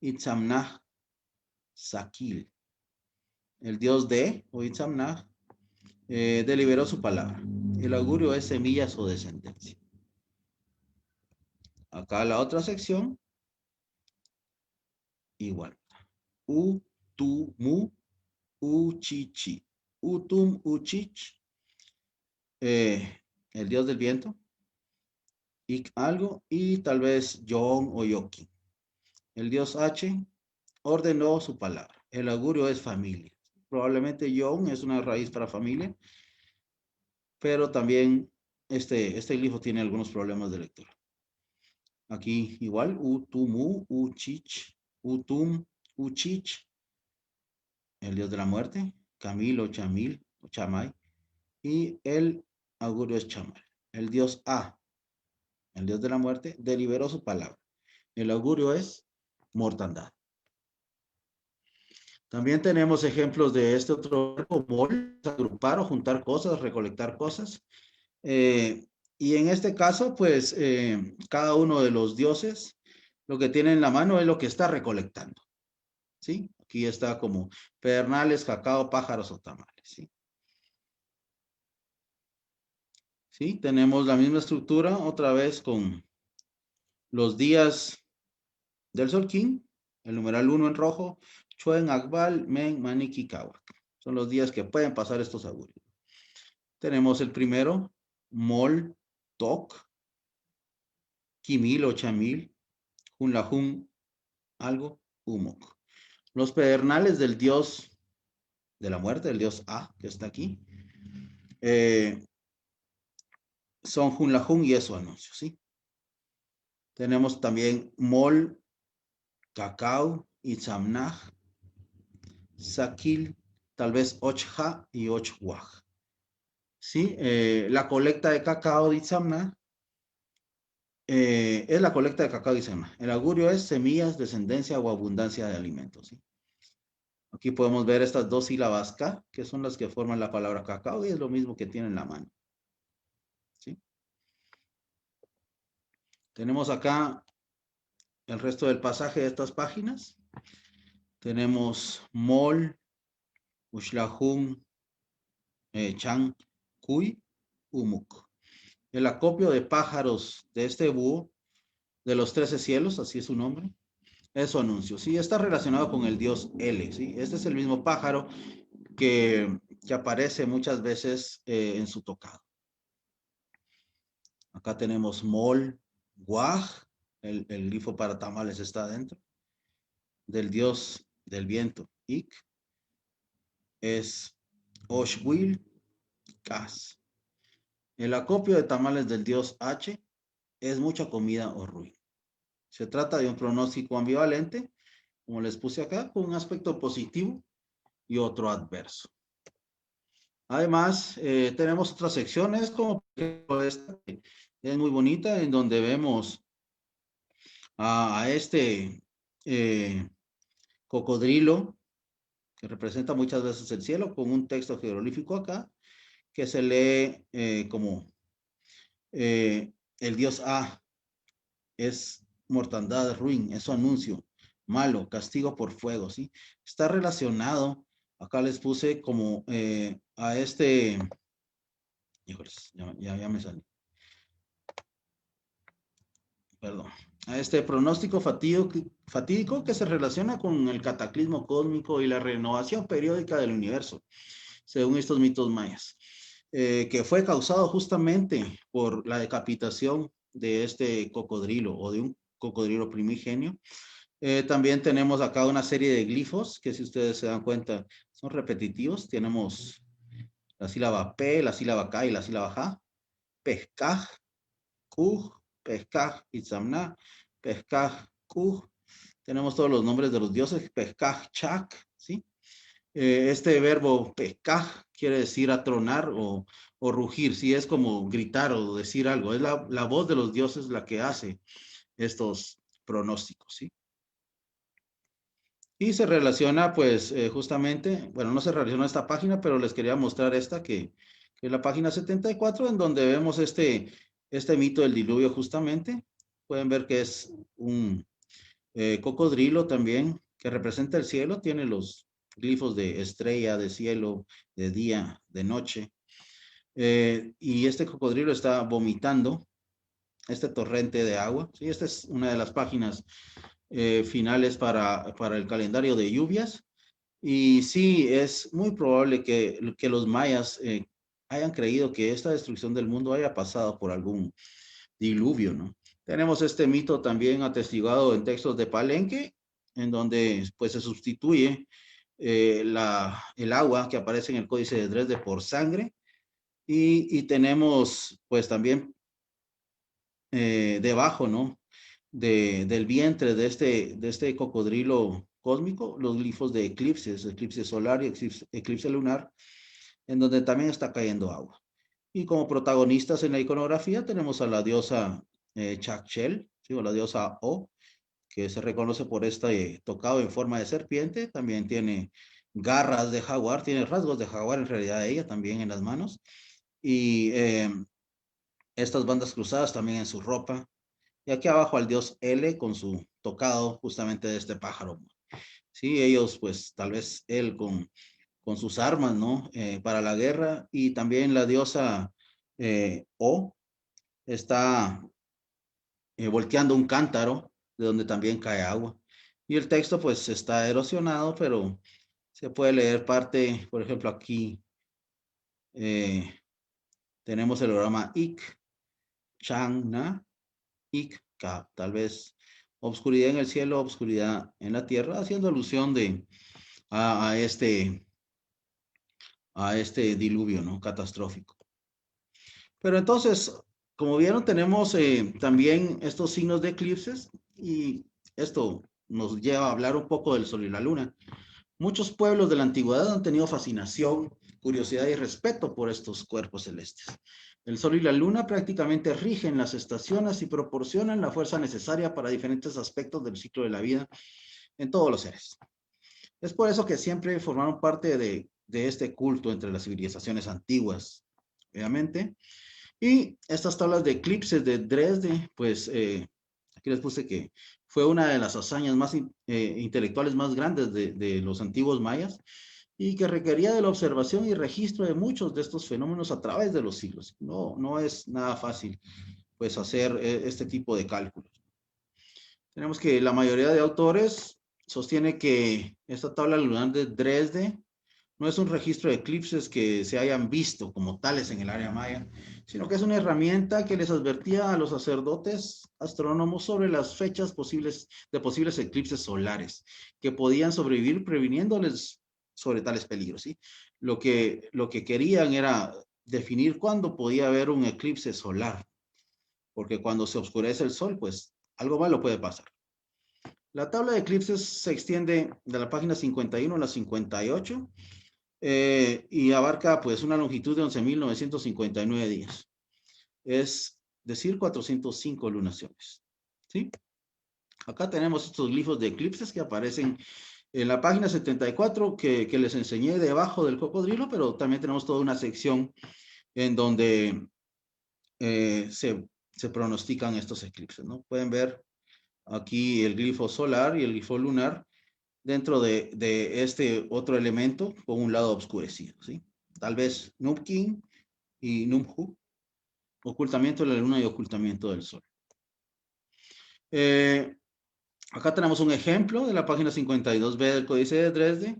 Itzamnah Sakil. El dios de, o Itzamnah, deliberó su palabra. El augurio es semillas o descendencia. Acá la otra sección, igual. Utumu Uchichi. Utum Uchich, el dios del viento. Ik algo, y tal vez Yon o Yoki. El dios H ordenó su palabra. El augurio es familia. Probablemente Yon es una raíz para familia, pero también este glifo tiene algunos problemas de lectura. Aquí igual, Utumu, Uchich, Utum, Uchich, el dios de la muerte, Camil o Chamil o Chamay, y el augurio es Chamal. El dios A, el dios de la muerte, deliberó su palabra. El augurio es mortandad. También tenemos ejemplos de este otro verbo, mol, agrupar o juntar cosas, recolectar cosas. Y en este caso, pues, cada uno de los dioses, lo que tiene en la mano es lo que está recolectando, ¿sí? Aquí está como pedernales, cacao, pájaros o tamales, ¿sí? ¿Sí? Tenemos la misma estructura otra vez con los días del Solquín, el numeral 1 en rojo, Chuen, Akbal, Men, Manik y Kawak. Son los días que pueden pasar estos augurios. Tenemos el primero, Mol, Tok, Kimil o Chamil, Junlahun, algo, Humok. Los pedernales del dios de la muerte, el dios A, que está aquí, son Junlahun y es su anuncio, ¿sí? Tenemos también Mol, Cacao, Itzamnah, Sakil, tal vez Ochha y Ochwaj. ¿Sí? La colecta de cacao de Itzamnah es la colecta de cacao de Itzamnah. El augurio es semillas, descendencia o abundancia de alimentos, ¿sí? Aquí podemos ver estas dos sílabas K, que son las que forman la palabra cacao, y es lo mismo que tiene en la mano, ¿sí? Tenemos acá el resto del pasaje de estas páginas. Tenemos Mol, Ushlahun, Chan, Kuy, Umuk. El acopio de pájaros de este búho, de los 13 cielos, así es su nombre, es su anuncio. Sí, está relacionado con el dios L, ¿sí? Este es el mismo pájaro que aparece muchas veces en su tocado. Acá tenemos Mol, Guaj, el glifo para tamales está adentro, del dios del viento, Ik, es Oshwil, Kas. El acopio de tamales del dios H es mucha comida o ruin. Se trata de un pronóstico ambivalente, como les puse acá, con un aspecto positivo y otro adverso. Además, tenemos otras secciones, como esta, que es muy bonita, en donde vemos a este cocodrilo, que representa muchas veces el cielo, con un texto jeroglífico acá, que se lee como el dios A es mortandad, ruin, es su anuncio, malo, castigo por fuego, ¿sí? Está relacionado Acá les puse como a este, híjoles, ya me salí, perdón, a este pronóstico fatídico que se relaciona con el cataclismo cósmico y la renovación periódica del universo, según estos mitos mayas, que fue causado justamente por la decapitación de este cocodrilo o de un cocodrilo primigenio. También tenemos acá una serie de glifos que, si ustedes se dan cuenta, son repetitivos. Tenemos la sílaba P, la sílaba K y la sílaba J. Pescaj, Kuj, Pescaj, Itzamna, Pescaj, Kuj. Tenemos todos los nombres de los dioses. Pescaj, Chak, ¿sí? Este verbo pescaj quiere decir atronar o rugir, sí, es como gritar o decir algo. Es la voz de los dioses la que hace estos pronósticos, ¿sí? Y se relaciona, pues, justamente, bueno, no se relaciona a esta página, pero les quería mostrar esta, que es la página 74, en donde vemos este mito del diluvio, justamente. Pueden ver que es un cocodrilo también, que representa el cielo, tiene los glifos de estrella, de cielo, de día, de noche. Y este cocodrilo está vomitando este torrente de agua. Sí, esta es una de las páginas finales para el calendario de lluvias. Y sí, es muy probable que los mayas hayan creído que esta destrucción del mundo haya pasado por algún diluvio, ¿no? Tenemos este mito también atestiguado en textos de Palenque, en donde pues se sustituye el agua que aparece en el Códice de Dresde por sangre. Y tenemos pues también debajo, ¿no? Del vientre de este cocodrilo cósmico, los glifos de eclipses, eclipse solar y eclipse lunar, en donde también está cayendo agua. Y como protagonistas en la iconografía tenemos a la diosa Chakchel, ¿sí? O la diosa O, que se reconoce por este tocado en forma de serpiente. También tiene garras de jaguar, tiene rasgos de jaguar en realidad ella también en las manos. Y estas bandas cruzadas también en su ropa. Y aquí abajo al dios L con su tocado justamente de este pájaro. Sí, ellos pues tal vez él con sus armas, ¿no? Para la guerra. Y también la diosa O está volteando un cántaro de donde también cae agua. Y el texto pues está erosionado, pero se puede leer parte, por ejemplo, aquí eh, tenemos el programa Ik, Changna, Ik, Ka, tal vez obscuridad en el cielo, obscuridad en la tierra, haciendo alusión a, a este, a este diluvio, ¿no? Catastrófico. Pero entonces, como vieron, tenemos también estos signos de eclipses y esto nos lleva a hablar un poco del sol y la luna. Muchos pueblos de la antigüedad han tenido fascinación, curiosidad y respeto por estos cuerpos celestes. El sol y la luna prácticamente rigen las estaciones y proporcionan la fuerza necesaria para diferentes aspectos del ciclo de la vida en todos los seres. Es por eso que siempre formaron parte de este culto entre las civilizaciones antiguas, obviamente. Y estas tablas de eclipses de Dresde, pues aquí les puse que fue una de las hazañas más intelectuales más grandes de los antiguos mayas y que requería de la observación y registro de muchos de estos fenómenos a través de los siglos. No es nada fácil, pues, hacer este tipo de cálculos. Tenemos que la mayoría de autores sostiene que esta tabla lunar de Dresde no es un registro de eclipses que se hayan visto como tales en el área maya, sino que es una herramienta que les advertía a los sacerdotes astrónomos sobre las fechas de posibles eclipses solares que podían sobrevivir previniéndoles sobre tales peligros. ¿Sí? Lo que querían era definir cuándo podía haber un eclipse solar, porque cuando se oscurece el sol, pues algo malo puede pasar. La tabla de eclipses se extiende de la página 51 a la 58 y abarca pues una longitud de 11.959 días. Es decir, 405 lunaciones. ¿Sí? Acá tenemos estos glifos de eclipses que aparecen en la página 74 que les enseñé debajo del cocodrilo, pero también tenemos toda una sección en donde se pronostican estos eclipses, ¿no? Pueden ver aquí el glifo solar y el glifo lunar dentro de este otro elemento con un lado oscurecido, ¿sí? Tal vez Numkin y Numhu, ocultamiento de la luna y ocultamiento del sol. Acá tenemos un ejemplo de la página 52b del Códice de Dresde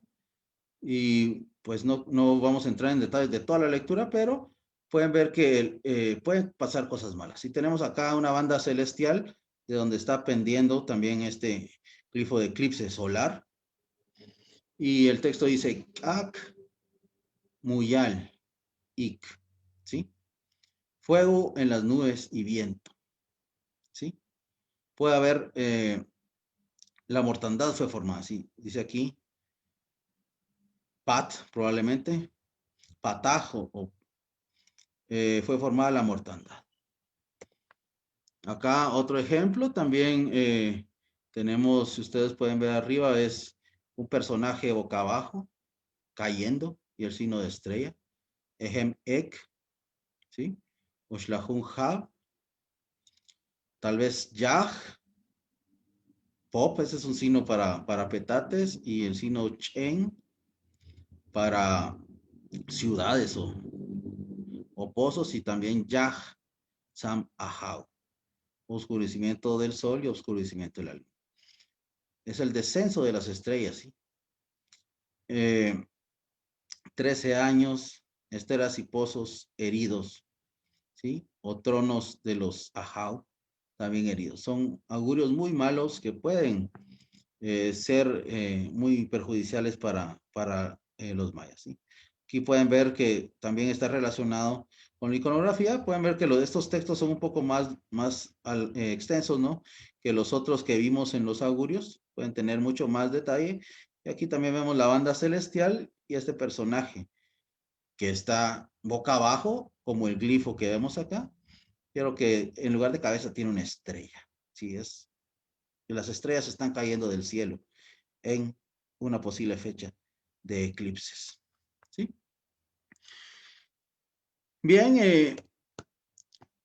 y pues no vamos a entrar en detalles de toda la lectura, pero pueden ver que pueden pasar cosas malas. Y tenemos acá una banda celestial de donde está pendiendo también este glifo de eclipse solar. Y el texto dice, Ak Muyal Ik, ¿sí? Fuego en las nubes y viento, ¿sí? Puede haber, la mortandad fue formada, ¿sí? Dice aquí, Pat, probablemente, Patajo, fue formada la mortandad. Acá otro ejemplo, también tenemos, si ustedes pueden ver arriba, es un personaje boca abajo, cayendo, y el signo de estrella. Ehem Ek, ¿sí? Ushlahun Hab, tal vez Yah, Pop, ese es un signo para petates, y el signo Chen para ciudades o pozos, y también Yah, Sam Ahau, oscurecimiento del sol y oscurecimiento de la luna. Es el descenso de las estrellas, ¿sí? 13 años, esteras y pozos heridos, ¿sí? O tronos de los Ahau, también heridos. Son augurios muy malos que pueden ser muy perjudiciales para los mayas, ¿sí? Aquí pueden ver que también está relacionado con la iconografía. Pueden ver que estos textos son un poco más extensos, ¿no? Que los otros que vimos en los augurios. Pueden tener mucho más detalle. Y aquí también vemos la banda celestial y este personaje que está boca abajo, como el glifo que vemos acá, pero que en lugar de cabeza tiene una estrella. Sí, las estrellas están cayendo del cielo en una posible fecha de eclipses. ¿Sí? Bien,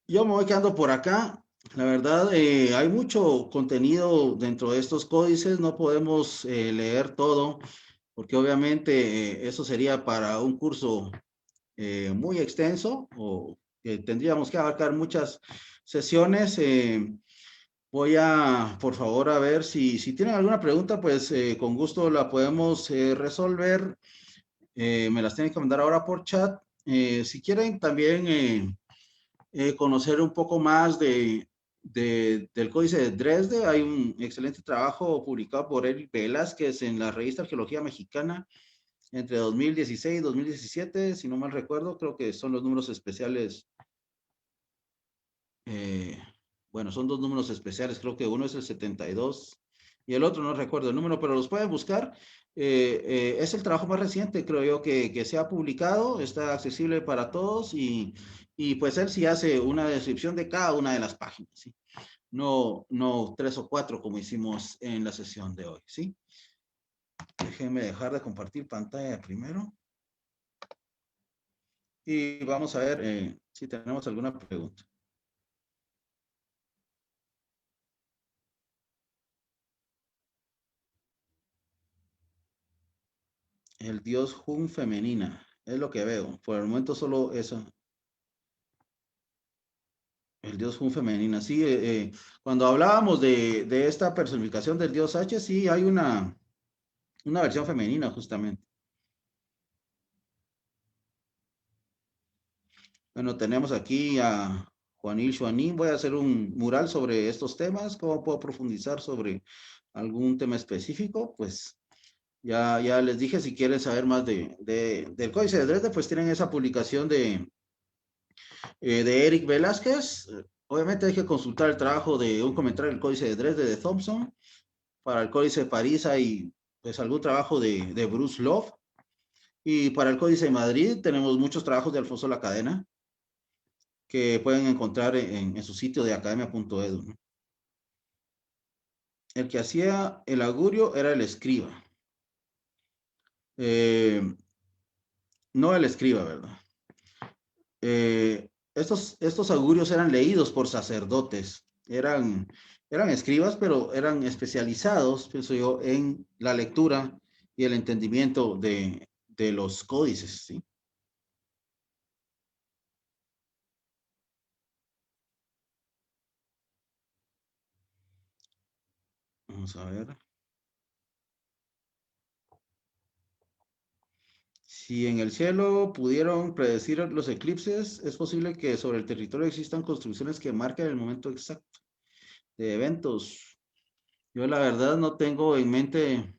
yo me voy quedando por acá. La verdad, hay mucho contenido dentro de estos códices, no podemos leer todo, porque obviamente eso sería para un curso muy extenso o tendríamos que abarcar muchas sesiones. Voy a, por favor, a ver si tienen alguna pregunta, pues con gusto la podemos resolver. Me las tienen que mandar ahora por chat. Si quieren también conocer un poco más del Códice de Dresde, hay un excelente trabajo publicado por Eric Velázquez en la revista Arqueología Mexicana entre 2016 y 2017, si no mal recuerdo, creo que son los números especiales. eh, bueno, son dos números especiales, creo que uno es el 72 y el otro no recuerdo el número, pero los pueden buscar. Es el trabajo más reciente, creo yo, que se ha publicado, está accesible para todos y pues él sí hace una descripción de cada una de las páginas, ¿sí? No 3 o 4 como hicimos en la sesión de hoy, ¿sí? Déjenme dejar de compartir pantalla primero. Y vamos a ver si tenemos alguna pregunta. El dios Hun femenina, es lo que veo. Por el momento solo eso. El dios Hun femenina, sí. Cuando hablábamos de esta personificación del dios H, sí, hay una versión femenina justamente. Bueno, tenemos aquí a Juanil Shuanín. Voy a hacer un mural sobre estos temas. ¿Cómo puedo profundizar sobre algún tema específico? Pues ya les dije, si quieren saber más del Códice de Dresde, pues tienen esa publicación de Eric Velázquez. Obviamente hay que consultar el trabajo de un comentario del Códice de Dresde de Thompson. Para el Códice de París hay pues algún trabajo de Bruce Love. Y para el Códice de Madrid tenemos muchos trabajos de Alfonso La Cadena que pueden encontrar en su sitio de academia.edu, ¿no? El que hacía el augurio era el escriba. Eh, no el escriba, ¿verdad? Estos augurios eran leídos por sacerdotes, eran eran escribas, pero eran especializados, pienso yo, en la lectura y el entendimiento de los códices, ¿sí? Vamos a ver. Si en el cielo pudieron predecir los eclipses, es posible que sobre el territorio existan construcciones que marquen el momento exacto de eventos. Yo la verdad no tengo en mente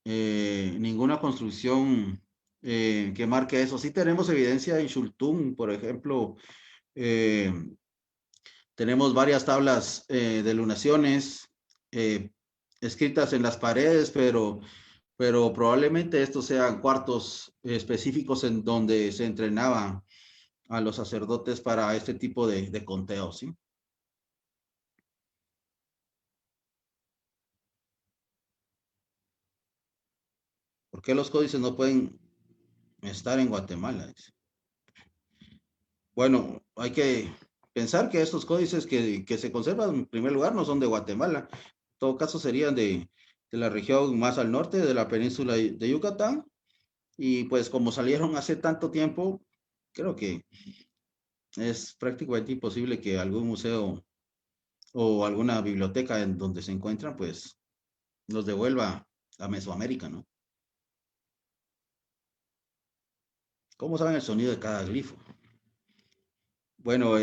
ninguna construcción que marque eso. Sí tenemos evidencia en Shultun, por ejemplo, eh, tenemos varias tablas de lunaciones eh, escritas en las paredes, pero probablemente estos sean cuartos específicos en donde se entrenaba a los sacerdotes para este tipo de conteos, ¿sí? ¿Por qué los códices no pueden estar en Guatemala? Bueno, hay que pensar que estos códices que se conservan en primer lugar no son de Guatemala. En todo caso serían de la región más al norte de la península de Yucatán. Y pues como salieron hace tanto tiempo, creo que es prácticamente imposible que algún museo o alguna biblioteca en donde se encuentran, pues los devuelva a Mesoamérica, ¿no? ¿Cómo saben el sonido de cada glifo? Bueno,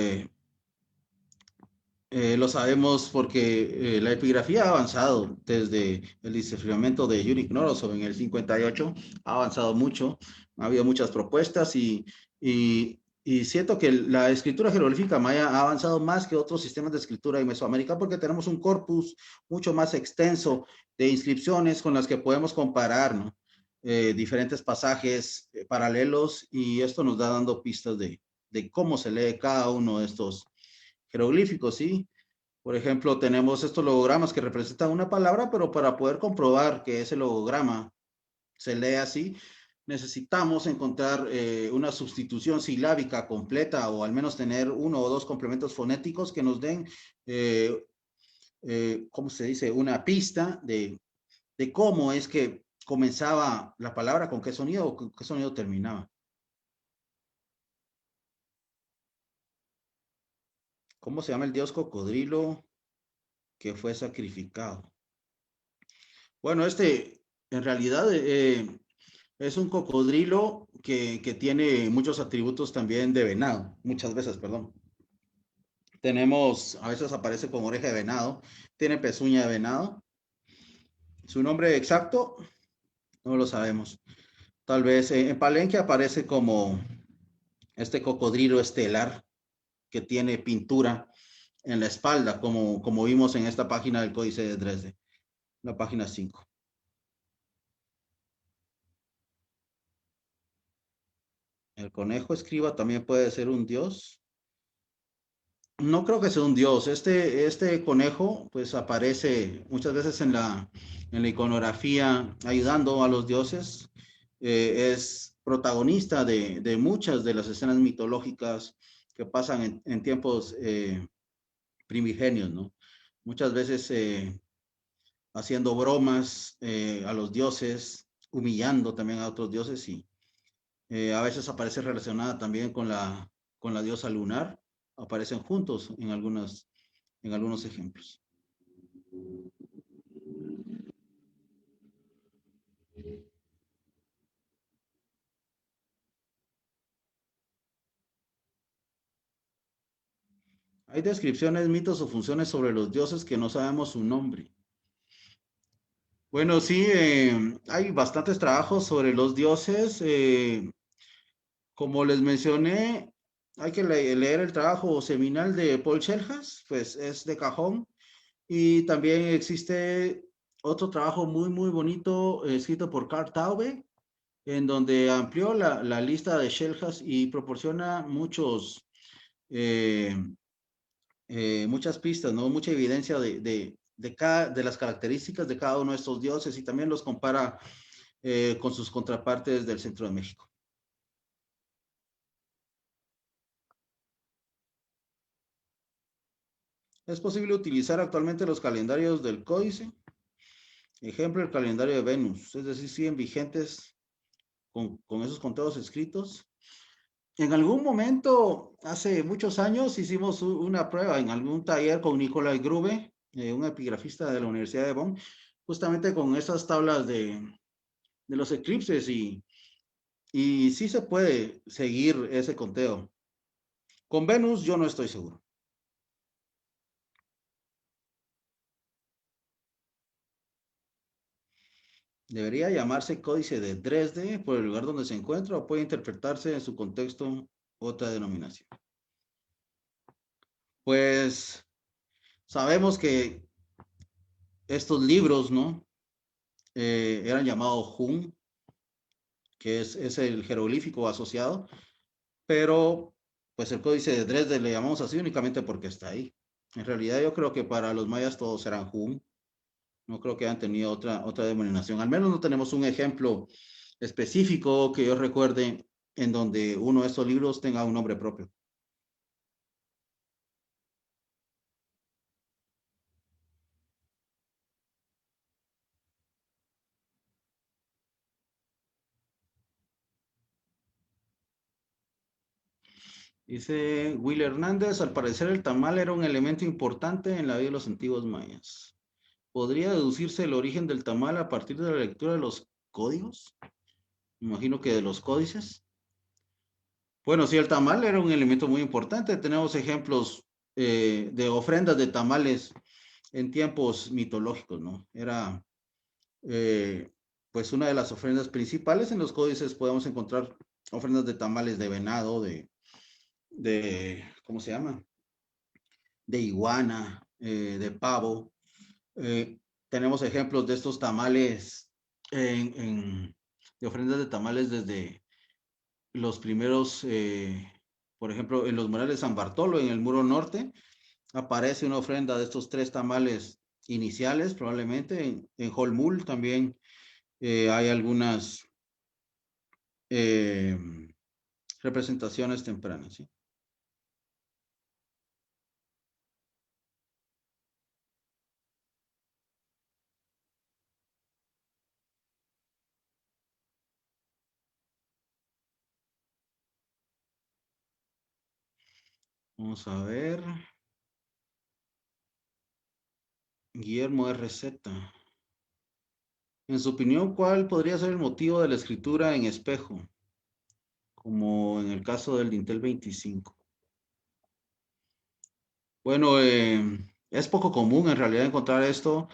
lo sabemos porque la epigrafía ha avanzado desde el desciframiento de Yuri Knorosov en el 58, ha avanzado mucho, ha habido muchas propuestas y siento que la escritura jeroglífica maya ha avanzado más que otros sistemas de escritura en Mesoamérica porque tenemos un corpus mucho más extenso de inscripciones con las que podemos comparar, ¿no? Diferentes pasajes paralelos y esto nos da dando pistas de cómo se lee cada uno de estos jeroglíficos, ¿sí? Por ejemplo, tenemos estos logogramas que representan una palabra, pero para poder comprobar que ese logograma se lee así, necesitamos encontrar una sustitución silábica completa o al menos tener uno o dos complementos fonéticos que nos den, ¿cómo se dice? Una pista de cómo es que comenzaba la palabra, con qué sonido o con qué sonido terminaba. ¿Cómo se llama el dios cocodrilo que fue sacrificado? Bueno, en realidad es un cocodrilo que tiene muchos atributos también de venado, muchas veces, perdón. Tenemos, a veces aparece con oreja de venado, tiene pezuña de venado. Su nombre exacto no lo sabemos. Tal vez en Palenque aparece como este cocodrilo estelar que tiene pintura en la espalda, como vimos en esta página del Códice de Dresde, la página 5. El conejo escriba también puede ser un dios. No creo que sea un dios. Este conejo, pues aparece muchas veces en la iconografía ayudando a los dioses. Es protagonista de muchas de las escenas mitológicas que pasan en tiempos primigenios, ¿no? Muchas veces haciendo bromas a los dioses, humillando también a otros dioses y a veces aparece relacionada también con la diosa lunar. Aparecen juntos en algunos ejemplos. Hay descripciones, mitos o funciones sobre los dioses que no sabemos su nombre. Bueno, sí, hay bastantes trabajos sobre los dioses. Como les mencioné, hay que leer el trabajo seminal de Paul Schellhas, pues es de cajón. Y también existe otro trabajo muy, muy bonito escrito por Carl Taube, en donde amplió la lista de Schellhas y proporciona eh, muchas pistas, ¿no? Mucha evidencia de las características de cada uno de estos dioses y también los compara con sus contrapartes del centro de México. Es posible utilizar actualmente los calendarios del códice. Ejemplo, el calendario de Venus. Es decir, siguen vigentes con esos conteos escritos. En algún momento, hace muchos años, hicimos una prueba en algún taller con Nicolai Grube, un epigrafista de la Universidad de Bonn, justamente con esas tablas de los eclipses y sí se puede seguir ese conteo. Con Venus yo no estoy seguro. Debería llamarse Códice de Dresde por el lugar donde se encuentra o puede interpretarse en su contexto otra denominación. Pues sabemos que estos libros, ¿no? Eran llamados Hun, que es el jeroglífico asociado, pero pues el Códice de Dresde le llamamos así únicamente porque está ahí. En realidad yo creo que para los mayas todos eran Hun, no creo que hayan tenido otra denominación. Al menos no tenemos un ejemplo específico que yo recuerde en donde uno de estos libros tenga un nombre propio. Dice Will Hernández, al parecer el tamal era un elemento importante en la vida de los antiguos mayas. ¿Podría deducirse el origen del tamal a partir de la lectura de los códigos? Me imagino que de los códices. Bueno, sí, el tamal era un elemento muy importante. Tenemos ejemplos de ofrendas de tamales en tiempos mitológicos, ¿no? Era eh, pues una de las ofrendas principales. En los códices podemos encontrar ofrendas de tamales de venado, ¿cómo se llama? De iguana, de pavo. Tenemos ejemplos de estos tamales de ofrendas de tamales desde los primeros, por ejemplo, en los murales de San Bartolo, en el muro norte, aparece una ofrenda de estos tres tamales iniciales, probablemente. En Holmul también hay algunas eh, representaciones tempranas, ¿sí? Vamos a ver. Guillermo RZ. En su opinión, ¿cuál podría ser el motivo de la escritura en espejo? Como en el caso del Dintel 25. Bueno, es poco común en realidad encontrar esto,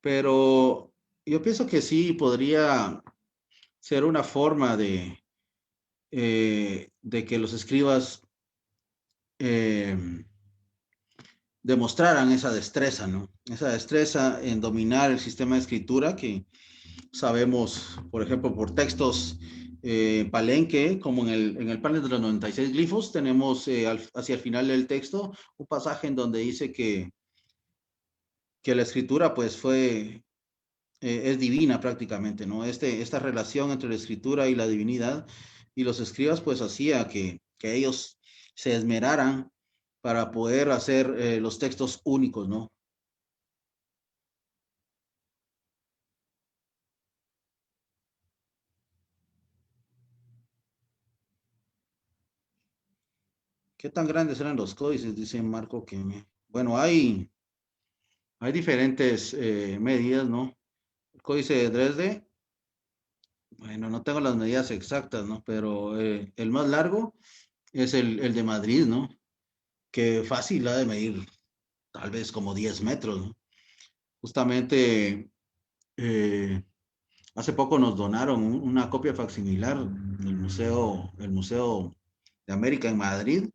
pero yo pienso que sí podría ser una forma de que los escribas eh, demostraran esa destreza, ¿no? Esa destreza en dominar el sistema de escritura que sabemos, por ejemplo, por textos palenque, como en el panel de los 96 glifos, tenemos hacia el final del texto un pasaje en donde dice que la escritura pues es divina prácticamente, ¿no? Esta relación entre la escritura y la divinidad y los escribas pues hacía que ellos se esmeraran para poder hacer los textos únicos, ¿no? ¿Qué tan grandes eran los códices? Dice Marco que, bueno, hay diferentes medidas, ¿no? El códice de Dresde, bueno, no tengo las medidas exactas, ¿no? Pero el más largo es el de Madrid, ¿no? Que fácil ha de medir tal vez como 10 metros, ¿no? Justamente eh, hace poco nos donaron una copia facsimilar del el Museo de América en Madrid,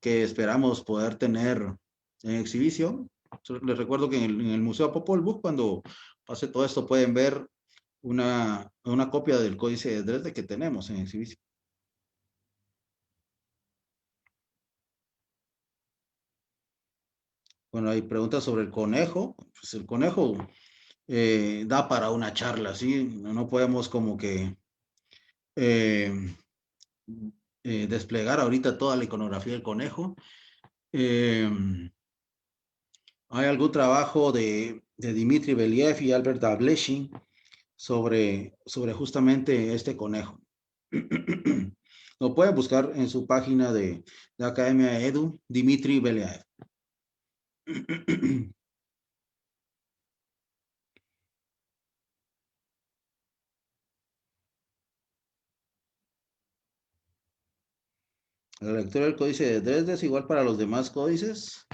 que esperamos poder tener en exhibición. Les recuerdo que en el Museo Popol Vuh, cuando pase todo esto, pueden ver una copia del Códice de Dresde que tenemos en exhibición. Bueno, hay preguntas sobre el conejo. Pues el conejo da para una charla, ¿sí? No podemos como que eh, desplegar ahorita toda la iconografía del conejo. Eh, ¿Hay algún trabajo de Dmitry Believ y Albert Dableshin sobre justamente este conejo? Lo pueden buscar en su página de Academia Edu, Dmitry Believ. La lectura del códice de Dresde es igual para los demás códices.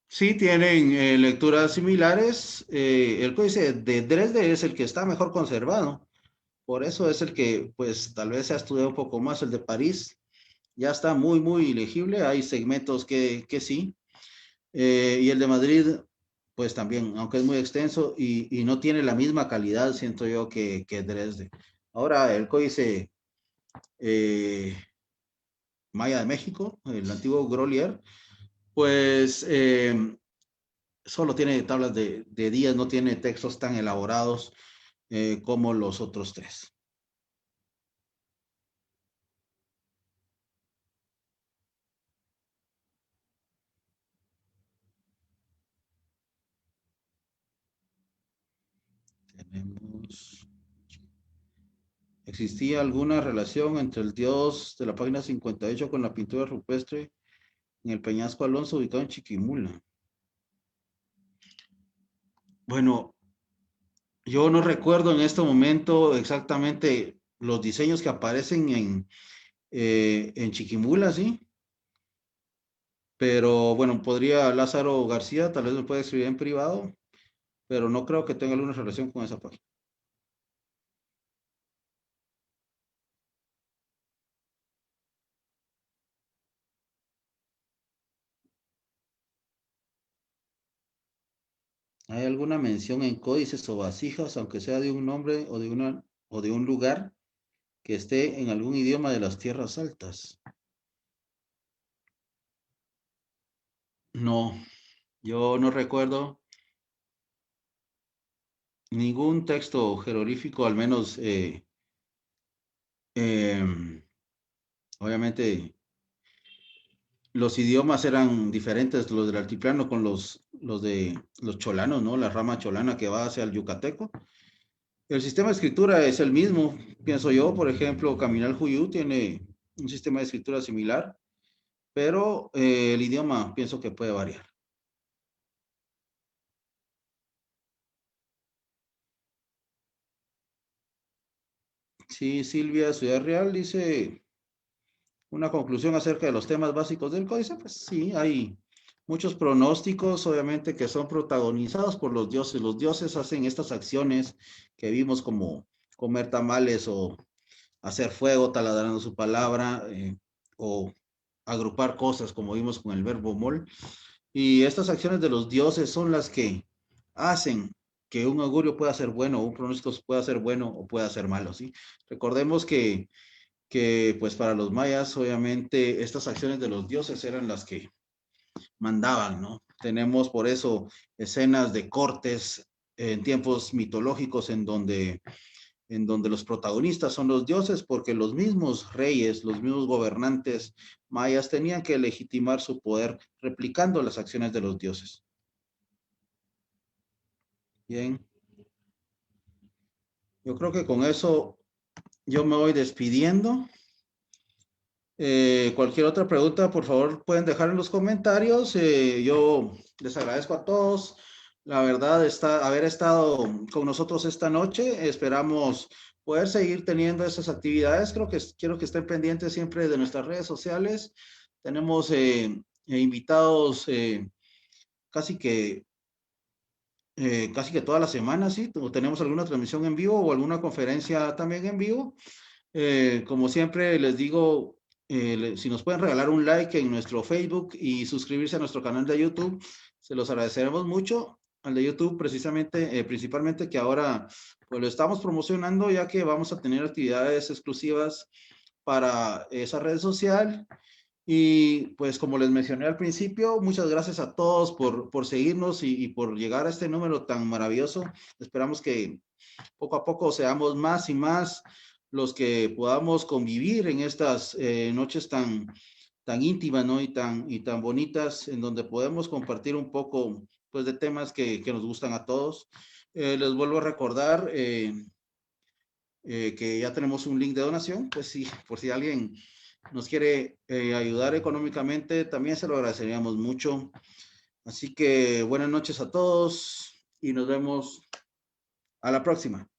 Sí, tienen lecturas similares. El códice de Dresde es el que está mejor conservado. Por eso es el que, pues, tal vez se ha estudiado un poco más. El de París ya está muy, muy legible. Hay segmentos que sí. Y el de Madrid, pues también, aunque es muy extenso y no tiene la misma calidad, siento yo, que Dresde. Ahora, el códice eh, Maya de México, el antiguo Grolier, pues solo tiene tablas de días, no tiene textos tan elaborados como los otros tres. Tenemos... ¿Existía alguna relación entre el dios de la página 58 con la pintura rupestre en el Peñasco Alonso ubicado en Chiquimula? Bueno, yo no recuerdo en este momento exactamente los diseños que aparecen en Chiquimula, ¿sí? Pero bueno, podría Lázaro García, tal vez me puede escribir en privado, pero no creo que tenga alguna relación con esa página. ¿Hay alguna mención en códices o vasijas, aunque sea de un nombre o de un lugar que esté en algún idioma de las tierras altas? No, yo no recuerdo ningún texto jeroglífico, al menos, em, obviamente, los idiomas eran diferentes, los del altiplano con los de los cholanos, ¿no? La rama cholana que va hacia el yucateco. El sistema de escritura es el mismo, pienso yo. Por ejemplo, Caminal Juyú tiene un sistema de escritura similar, pero el idioma pienso que puede variar. Sí, Silvia Ciudad Real dice una conclusión acerca de los temas básicos del códice. Pues sí, hay muchos pronósticos, obviamente, que son protagonizados por los dioses. Los dioses hacen estas acciones que vimos como comer tamales o hacer fuego taladrando su palabra, o agrupar cosas como vimos con el verbo mol. Y estas acciones de los dioses son las que hacen que un augurio pueda ser bueno, o un pronóstico pueda ser bueno o pueda ser malo, ¿sí? Recordemos que pues para los mayas, obviamente, estas acciones de los dioses eran las que mandaban, ¿no? Tenemos por eso escenas de cortes en tiempos mitológicos en donde los protagonistas son los dioses, porque los mismos reyes, los mismos gobernantes mayas tenían que legitimar su poder replicando las acciones de los dioses. Bien, yo creo que con eso yo me voy despidiendo. Cualquier otra pregunta, por favor, pueden dejar en los comentarios. Yo les agradezco a todos. La verdad, haber estado con nosotros esta noche. Esperamos poder seguir teniendo esas actividades. Quiero que estén pendientes siempre de nuestras redes sociales. Tenemos invitados casi que casi que toda la semana, ¿sí? Tenemos alguna transmisión en vivo o alguna conferencia también en vivo. Como siempre les digo, si nos pueden regalar un like en nuestro Facebook y suscribirse a nuestro canal de YouTube, se los agradeceremos mucho. Al de YouTube, precisamente, principalmente que ahora pues lo estamos promocionando, ya que vamos a tener actividades exclusivas para esa red social. Y pues como les mencioné al principio, muchas gracias a todos por seguirnos y por llegar a este número tan maravilloso. Esperamos que poco a poco seamos más y más los que podamos convivir en estas noches tan íntimas, ¿no? Y tan bonitas, en donde podemos compartir un poco, pues, de temas que nos gustan a todos. Les vuelvo a recordar que ya tenemos un link de donación, pues sí, por si alguien nos quiere ayudar económicamente, también se lo agradeceríamos mucho. Así que buenas noches a todos y nos vemos a la próxima.